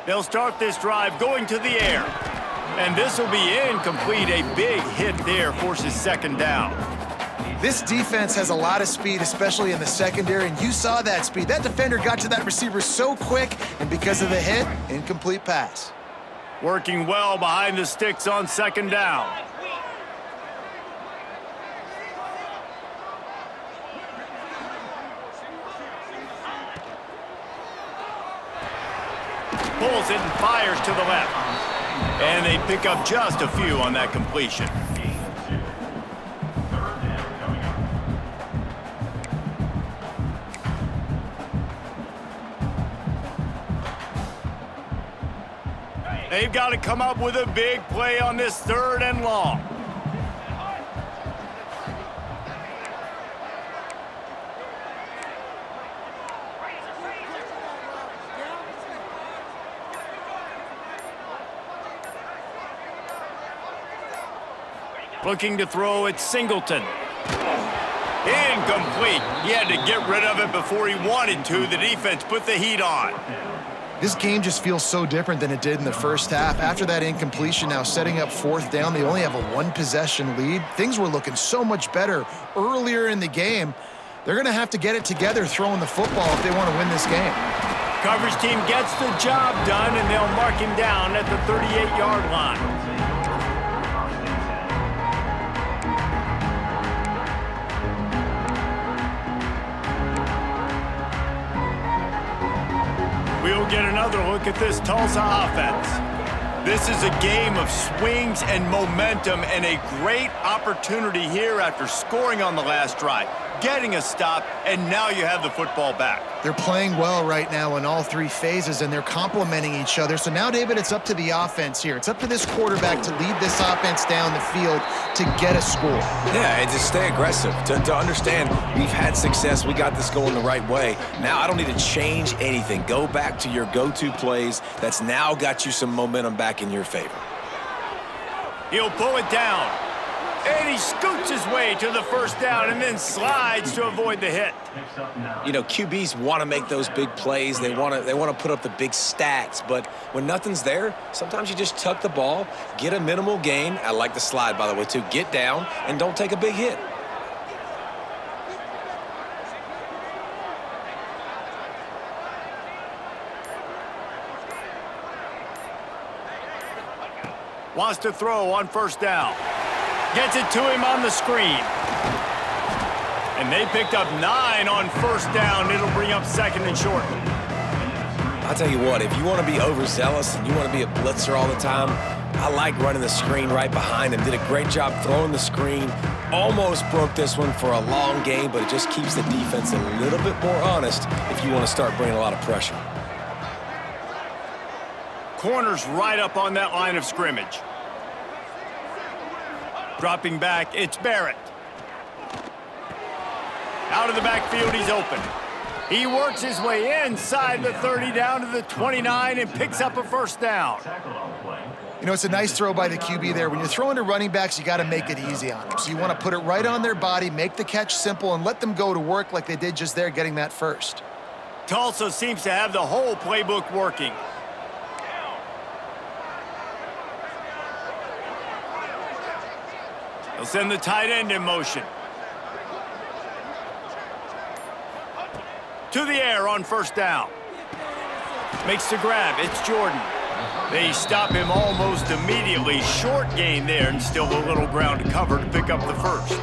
They'll start this drive going to the air. And this will be incomplete. A big hit there forces 2nd down. This defense has a lot of speed, especially in the secondary, and you saw that speed. That defender got to that receiver so quick, and because of the hit, incomplete pass. Working well behind the sticks on 2nd down. Pulls it and fires to the left. And they pick up just a few on that completion. They've got to come up with a big play on this 3rd and long. Looking to throw at Singleton. Incomplete. He had to get rid of it before he wanted to. The defense put the heat on. This game just feels so different than it did in the first half. After that incompletion, now setting up 4th down, they only have a 1-possession lead. Things were looking so much better earlier in the game. They're going to have to get it together throwing the football if they want to win this game. Coverage team gets the job done, and they'll mark him down at the 38-yard line. We'll get another look at this Tulsa offense. This is a game of swings and momentum, and a great opportunity here after scoring on the last drive, getting a stop, and now you have the football back. They're playing well right now in all 3 phases, and they're complementing each other. So now, David, it's up to the offense here. It's up to this quarterback to lead this offense down the field to get a score. Yeah, and to stay aggressive, to understand we've had success, we got this going the right way. Now I don't need to change anything. Go back to your go-to plays. That's now got you some momentum back in your favor. He'll pull it down, and he scoots his way to the 1st down and then slides to avoid the hit. You know, QBs want to make those big plays. They want to put up the big stats. But when nothing's there, sometimes you just tuck the ball, get a minimal gain. I like the slide, by the way, too. Get down and don't take a big hit. Wants to throw on 1st down. Gets it to him on the screen. And they picked up 9 on 1st down. It'll bring up 2nd and short. I'll tell you what, if you want to be overzealous and you want to be a blitzer all the time, I like running the screen right behind him. Did a great job throwing the screen. Almost broke this one for a long game, but it just keeps the defense a little bit more honest if you want to start bringing a lot of pressure. Corner's right up on that line of scrimmage. Dropping back, it's Barrett. Out of the backfield, he's open. He works his way inside the 30 down to the 29 and picks up a 1st down. You know, it's a nice throw by the QB there. When you're throwing to running backs, you got to make it easy on them. So you want to put it right on their body, make the catch simple, and let them go to work like they did just there, getting that 1st. Tulsa seems to have the whole playbook working. They'll send the tight end in motion. To the air on 1st down. Makes the grab. It's Jordan. They stop him almost immediately. Short gain there, and still a little ground to cover to pick up the 1st.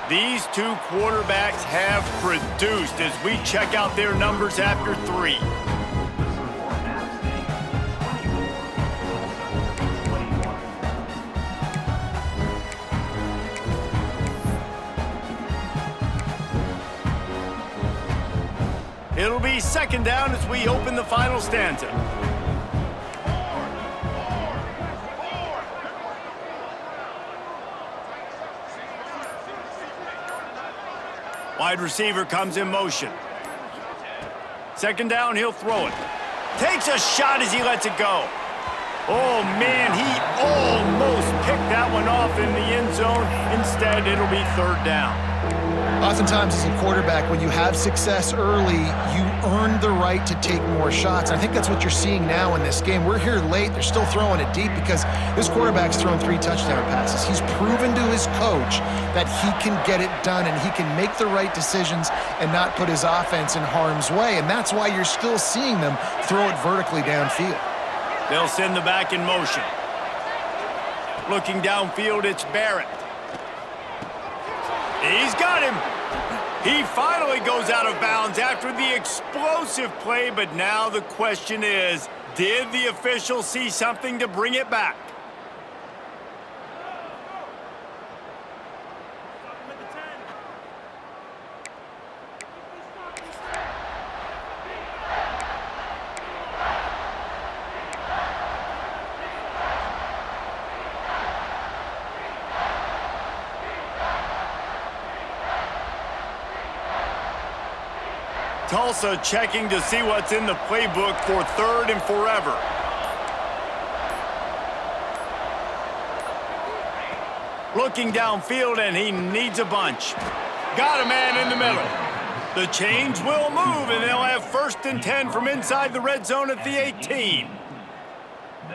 These 2 quarterbacks have produced as we check out their numbers after 3. It'll be 2nd down as we open the final stanza. Wide receiver comes in motion. 2nd down, he'll throw it. Takes a shot as he lets it go. Oh, man, he almost picked that one off in the end zone. Instead, it'll be 3rd down. Oftentimes, as a quarterback, when you have success early, you earn the right to take more shots. I think that's what you're seeing now in this game. We're here late. They're still throwing it deep because this quarterback's thrown 3 touchdown passes. He's proven to his coach that he can get it done and he can make the right decisions and not put his offense in harm's way. And that's why you're still seeing them throw it vertically downfield. They'll send the back in motion. Looking downfield, it's Barrett. He's got him. He finally goes out of bounds after the explosive play, but now the question is, did the official see something to bring it back? Tulsa checking to see what's in the playbook for 3rd and forever. Looking downfield, and he needs a bunch. Got a man in the middle. The chains will move, and they'll have 1st and 10 from inside the red zone at the 18.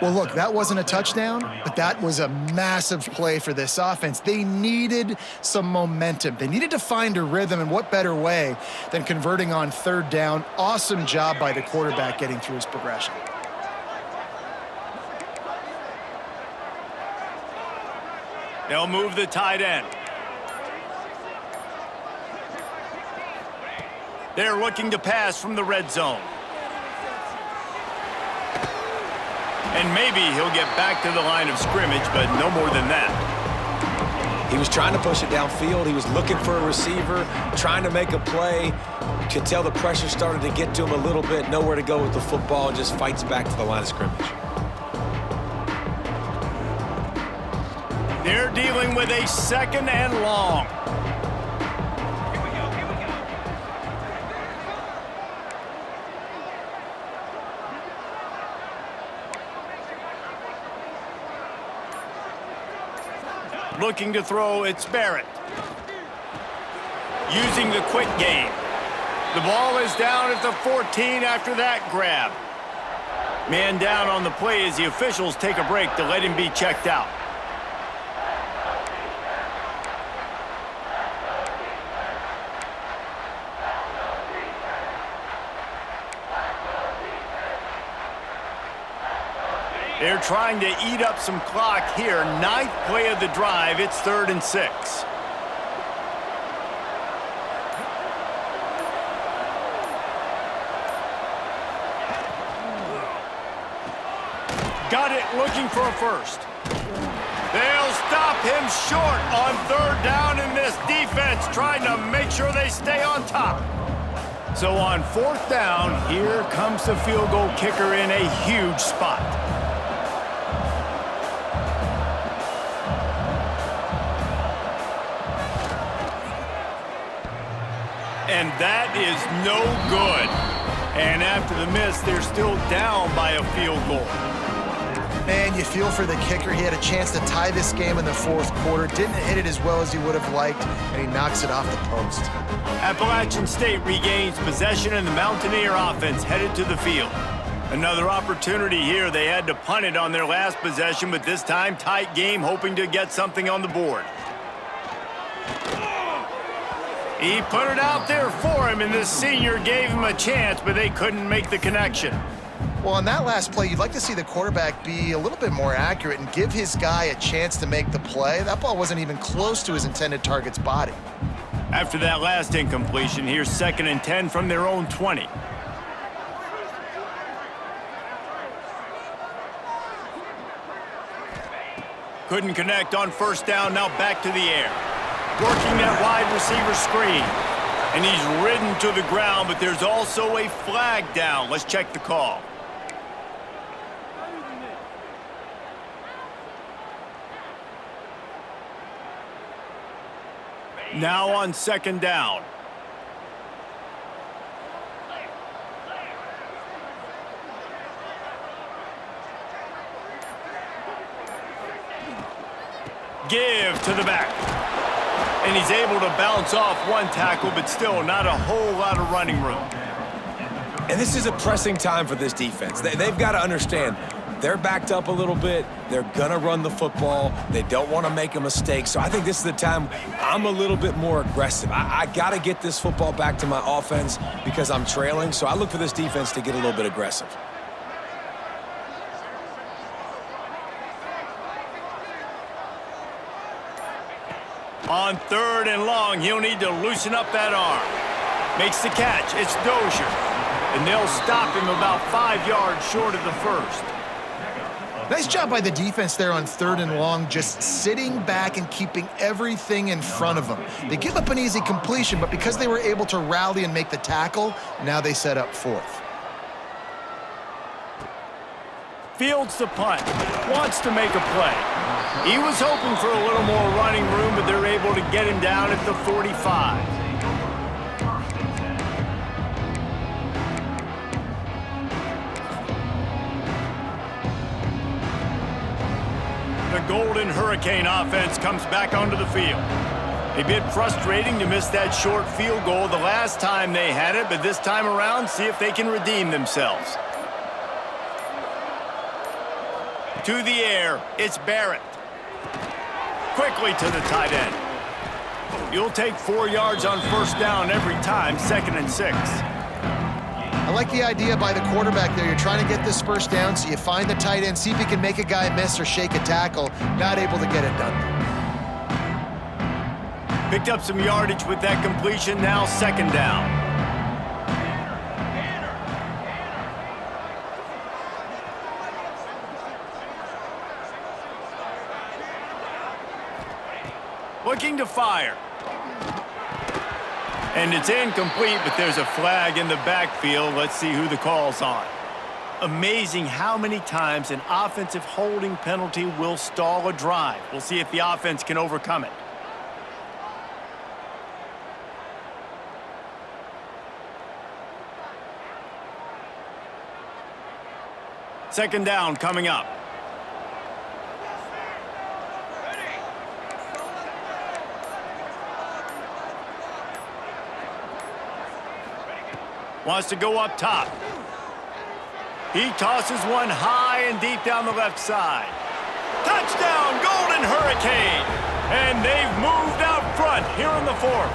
Well, look, that wasn't a touchdown, but that was a massive play for this offense. They needed some momentum. They needed to find a rhythm, and what better way than converting on 3rd down. Awesome job by the quarterback getting through his progression. They'll move the tight end. They're looking to pass from the red zone. And maybe he'll get back to the line of scrimmage, but no more than that. He was trying to push it downfield. He was looking for a receiver, trying to make a play. You could tell the pressure started to get to him a little bit. Nowhere to go with the football, just fights back to the line of scrimmage. They're dealing with a 2nd and long. Looking to throw, it's Barrett. Using the quick game. The ball is down at the 14 after that grab. Man down on the play as the officials take a break to let him be checked out. They're trying to eat up some clock here. 9th play of the drive. It's 3rd and 6. Got it, looking for a first. They'll stop him short on 3rd down, in this defense trying to make sure they stay on top. So on 4th down, here comes the field goal kicker in a huge spot. And that is no good. And after the miss, they're still down by a field goal. Man, you feel for the kicker. He had a chance to tie this game in the 4th quarter. Didn't hit it as well as he would have liked, and he knocks it off the post. Appalachian State regains possession, and the Mountaineer offense headed to the field. Another opportunity here. They had to punt it on their last possession, but this time tight game, hoping to get something on the board. He put it out there for him, and this senior gave him a chance, but they couldn't make the connection. Well, on that last play, you'd like to see the quarterback be a little bit more accurate and give his guy a chance to make the play. That ball wasn't even close to his intended target's body. After that last incompletion, here's 2nd and 10 from their own 20. Couldn't connect on 1st down, now back to the air. Working that wide receiver screen. And he's ridden to the ground, but there's also a flag down. Let's check the call. Now on 2nd down. Give to the back. And he's able to bounce off one tackle, but still not a whole lot of running room. And this is a pressing time for this defense. They've got to understand, they're backed up a little bit. They're going to run the football. They don't want to make a mistake. So I think this is the time I'm a little bit more aggressive. I got to get this football back to my offense because I'm trailing. So I look for this defense to get a little bit aggressive. On 3rd and long, he'll need to loosen up that arm. Makes the catch. It's Dozier. And they'll stop him about 5 yards short of the 1st. Nice job by the defense there on 3rd and long, just sitting back and keeping everything in front of them. They give up an easy completion, but because they were able to rally and make the tackle, now they set up 4th. Fields the punt. Wants to make a play. He was hoping for a little more running room, but they're able to get him down at the 45. The Golden Hurricane offense comes back onto the field. A bit frustrating to miss that short field goal the last time they had it, but this time around, see if they can redeem themselves. To the air, it's Barrett. Quickly to the tight end. You'll take 4 yards on first down every time, 2nd and 6. I like the idea by the quarterback there. You're trying to get this first down, so you find the tight end, see if he can make a guy miss or shake a tackle. Not able to get it done. Picked up some yardage with that completion, now 2nd down. Looking to fire. And it's incomplete, but there's a flag in the backfield. Let's see who the call's on. Amazing how many times an offensive holding penalty will stall a drive. We'll see if the offense can overcome it. Second down coming up. Wants to go up top. He tosses one high and deep down the left side. Touchdown, Golden Hurricane! And they've moved out front here in the 4th.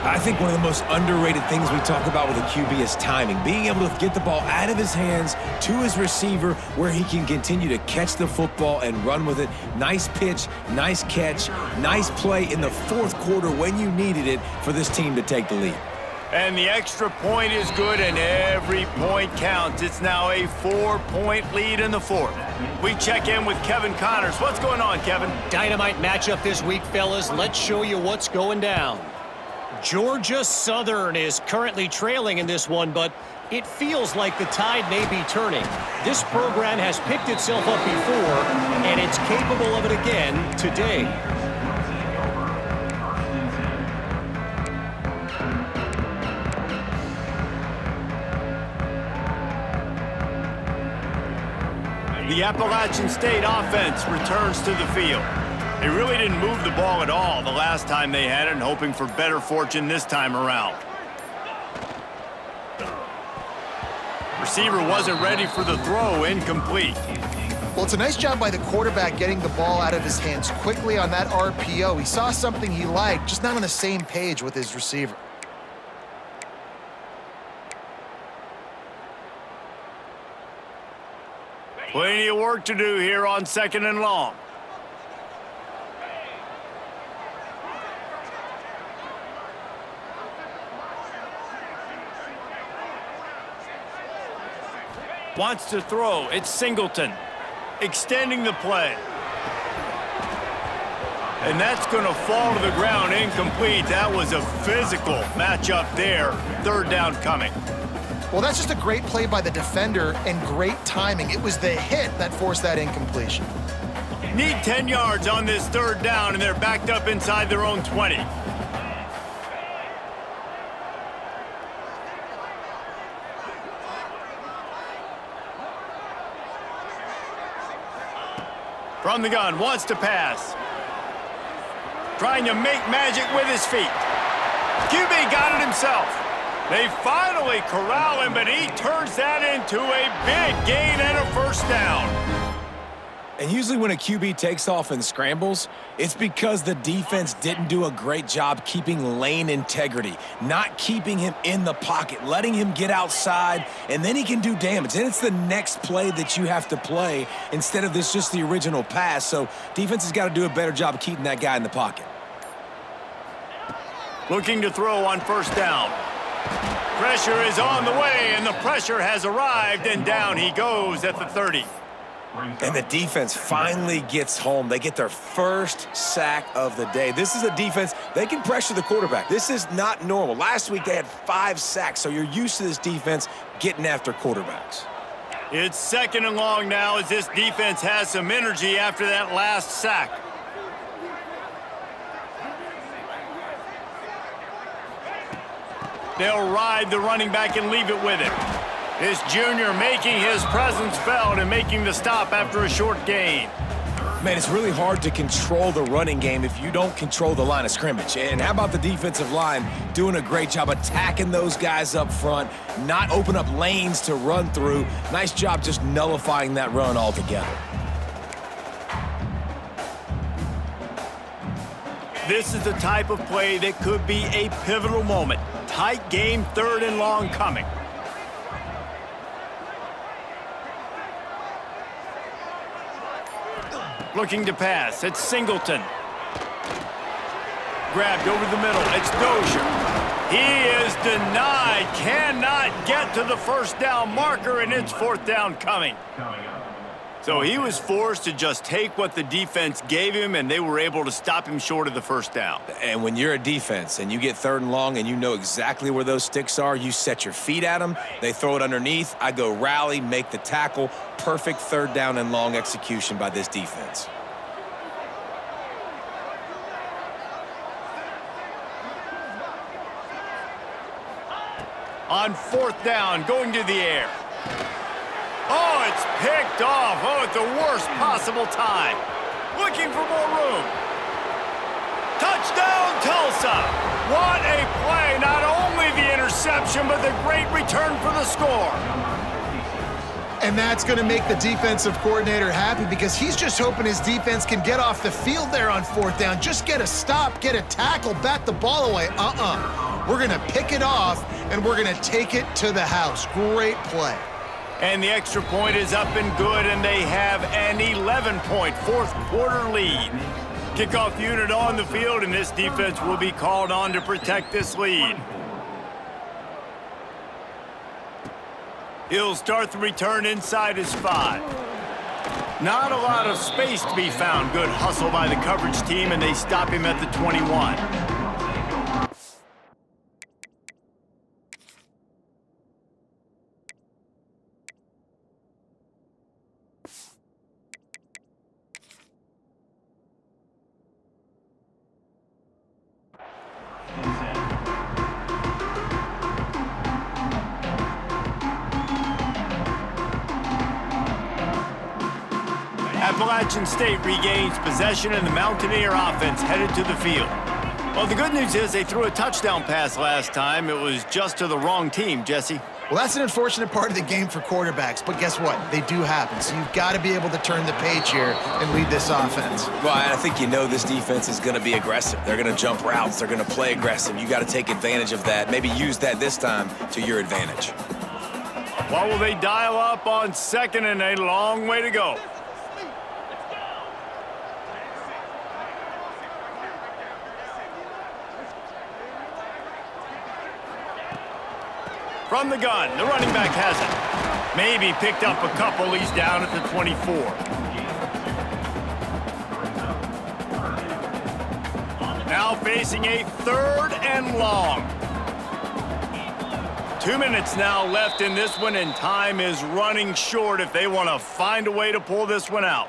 I think one of the most underrated things we talk about with a QB is timing. Being able to get the ball out of his hands to his receiver where he can continue to catch the football and run with it. Nice pitch, nice catch, nice play in the 4th quarter when you needed it for this team to take the lead. And the extra point is good, and every point counts. It's now a 4-point lead in the 4th. We check in with Kevin Connors. What's going on, Kevin? Dynamite matchup this week, fellas. Let's show you what's going down. Georgia Southern is currently trailing in this one, but it feels like the tide may be turning. This program has picked itself up before, and it's capable of it again today. The Appalachian State offense returns to the field. They really didn't move the ball at all the last time they had it, and hoping for better fortune this time around. Receiver wasn't ready for the throw, incomplete. Well, it's a nice job by the quarterback getting the ball out of his hands quickly on that RPO. He saw something he liked, just not on the same page with his receiver. Plenty of work to do here on 2nd and long. Wants to throw. It's Singleton. Extending the play. And that's going to fall to the ground incomplete. That was a physical matchup there. 3rd down coming. Well, that's just a great play by the defender and great timing. It was the hit that forced that incompletion. Need 10 yards on this 3rd down, and they're backed up inside their own 20. From the gun, wants to pass. Trying to make magic with his feet. QB got it himself. They finally corral him, but he turns that into a big gain and a 1st down. And usually when a QB takes off and scrambles, it's because the defense didn't do a great job keeping lane integrity, not keeping him in the pocket, letting him get outside, and then he can do damage. Then it's the next play that you have to play instead of this just the original pass. So defense has got to do a better job of keeping that guy in the pocket. Looking to throw on 1st down. Pressure is on the way, and the pressure has arrived, and down he goes at the 30. And the defense finally gets home. They get their 1st sack of the day. This is a defense, they can pressure the quarterback. This is not normal. Last week they had 5 sacks, so you're used to this defense getting after quarterbacks. It's 2nd and long now as this defense has some energy after that last sack. They'll ride the running back and leave it with him. This junior making his presence felt and making the stop after a short gain. Man, it's really hard to control the running game if you don't control the line of scrimmage. And how about the defensive line doing a great job attacking those guys up front, not open up lanes to run through. Nice job just nullifying that run altogether. This is the type of play that could be a pivotal moment. Tight game, 3rd and long coming. Looking to pass, it's Singleton. Grabbed over the middle, it's Dozier. He is denied, cannot get to the first down marker, and it's 4th down coming. So he was forced to just take what the defense gave him, and they were able to stop him short of the first down. And when you're a defense and you get 3rd and long and you know exactly where those sticks are, you set your feet at them, they throw it underneath, I go rally, make the tackle. Perfect 3rd down and long execution by this defense. On 4th down, going to the air. Oh, it's picked off. Oh, at the worst possible time. Looking for more room. Touchdown, Tulsa. What a play. Not only the interception, but the great return for the score. And that's going to make the defensive coordinator happy because he's just hoping his defense can get off the field there on 4th down. Just get a stop, get a tackle, bat the ball away. We're going to pick it off, and we're going to take it to the house. Great play. And the extra point is up and good, and they have an 11-point 4th quarter lead. Kickoff unit on the field, and this defense will be called on to protect this lead. He'll start the return inside his 5. Not a lot of space to be found. Good hustle by the coverage team, and they stop him at the 21. Appalachian State regains possession, and the Mountaineer offense headed to the field. Well, the good news is they threw a touchdown pass last time. It was just to the wrong team, Jesse. Well, that's an unfortunate part of the game for quarterbacks, but guess what? They do happen, so you've got to be able to turn the page here and lead this offense. Well, I think you know this defense is going to be aggressive. They're going to jump routes. They're going to play aggressive. You got to take advantage of that. Maybe use that this time to your advantage. What will they dial up on 2nd and a long way to go? From the gun, the running back has it. Maybe picked up a couple. He's down at the 24. Now facing a 3rd and long. 2 minutes now left in this one, and time is running short if they want to find a way to pull this one out.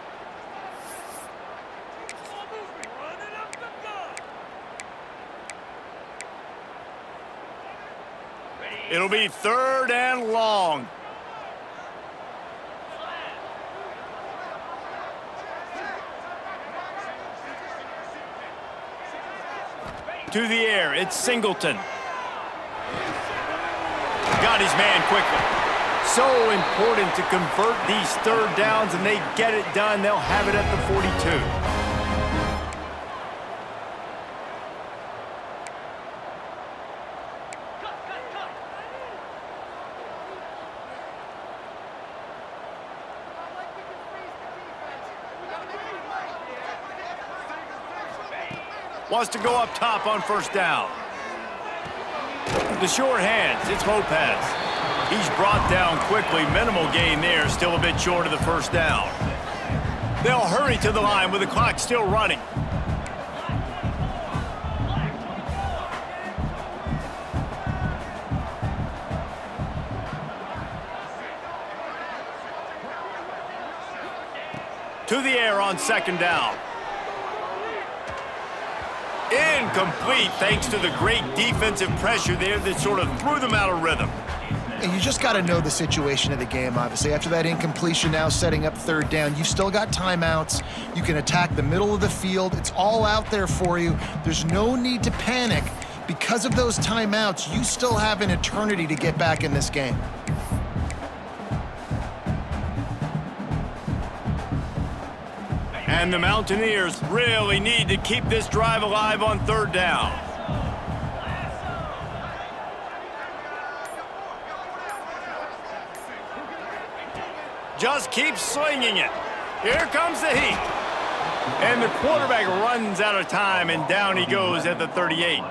It'll be 3rd and long. To the air, it's Singleton. Got his man quickly. So important to convert these 3rd downs, and they get it done. They'll have it at the 42. Wants to go up top on 1st down. The short hands, it's Lopez. He's brought down quickly. Minimal gain there, still a bit short of the 1st down. They'll hurry to the line with the clock still running. To the air on 2nd down. Incomplete thanks to the great defensive pressure there that sort of threw them out of rhythm. And you just got to know the situation of the game, obviously. After that incompletion, now setting up third down, you've still got timeouts. You can attack the middle of the field. It's all out there for you. There's no need to panic. Because of those timeouts, you still have an eternity to get back in this game. And the Mountaineers really need to keep this drive alive on third down. Just keep slinging it. Here comes the heat. And the quarterback runs out of time, and down he goes at the 38.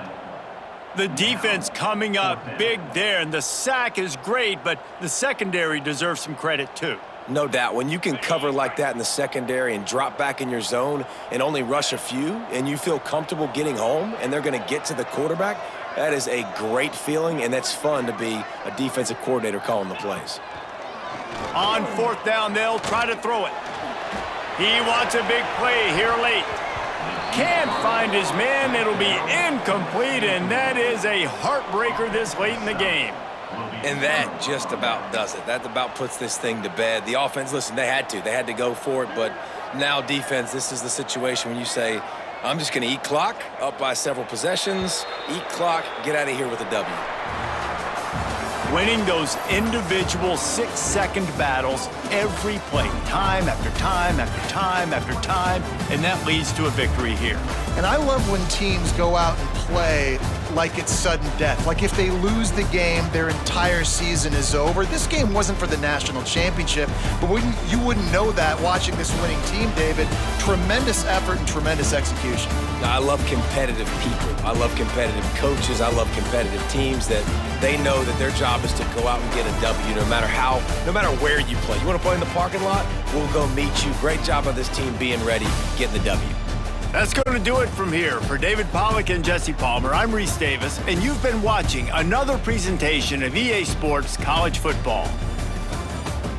The defense coming up big there, and the sack is great, but the secondary deserves some credit too. No doubt. When you can cover like that in the secondary and drop back in your zone and only rush a few, and you feel comfortable getting home and they're going to get to the quarterback, that is a great feeling, and that's fun to be a defensive coordinator calling the plays. On fourth down, they'll try to throw it. He wants a big play here late. Can't find his man. It'll be incomplete, and that is a heartbreaker this late in the game. And that just about does it. That about puts this thing to bed. The offense, listen, they had to go for it, but now defense, this is the situation when you say, I'm just going to eat clock, up by several possessions, eat clock, get out of here with a W. Winning those individual 6-second battles every play, time after time after time after time, and that leads to a victory here. And I love when teams go out and play like it's sudden death. Like if they lose the game, their entire season is over. This game wasn't for the national championship, but you wouldn't know that watching this winning team, David. Tremendous effort and tremendous execution. I love competitive people. I love competitive coaches. I love competitive teams that they know that their job is to go out and get a W no matter where you play. You want to play in the parking lot? We'll go meet you. Great job of this team being ready, getting the W. That's going to do it from here. For David Pollack and Jesse Palmer, I'm Reese Davis, and you've been watching another presentation of EA Sports College Football.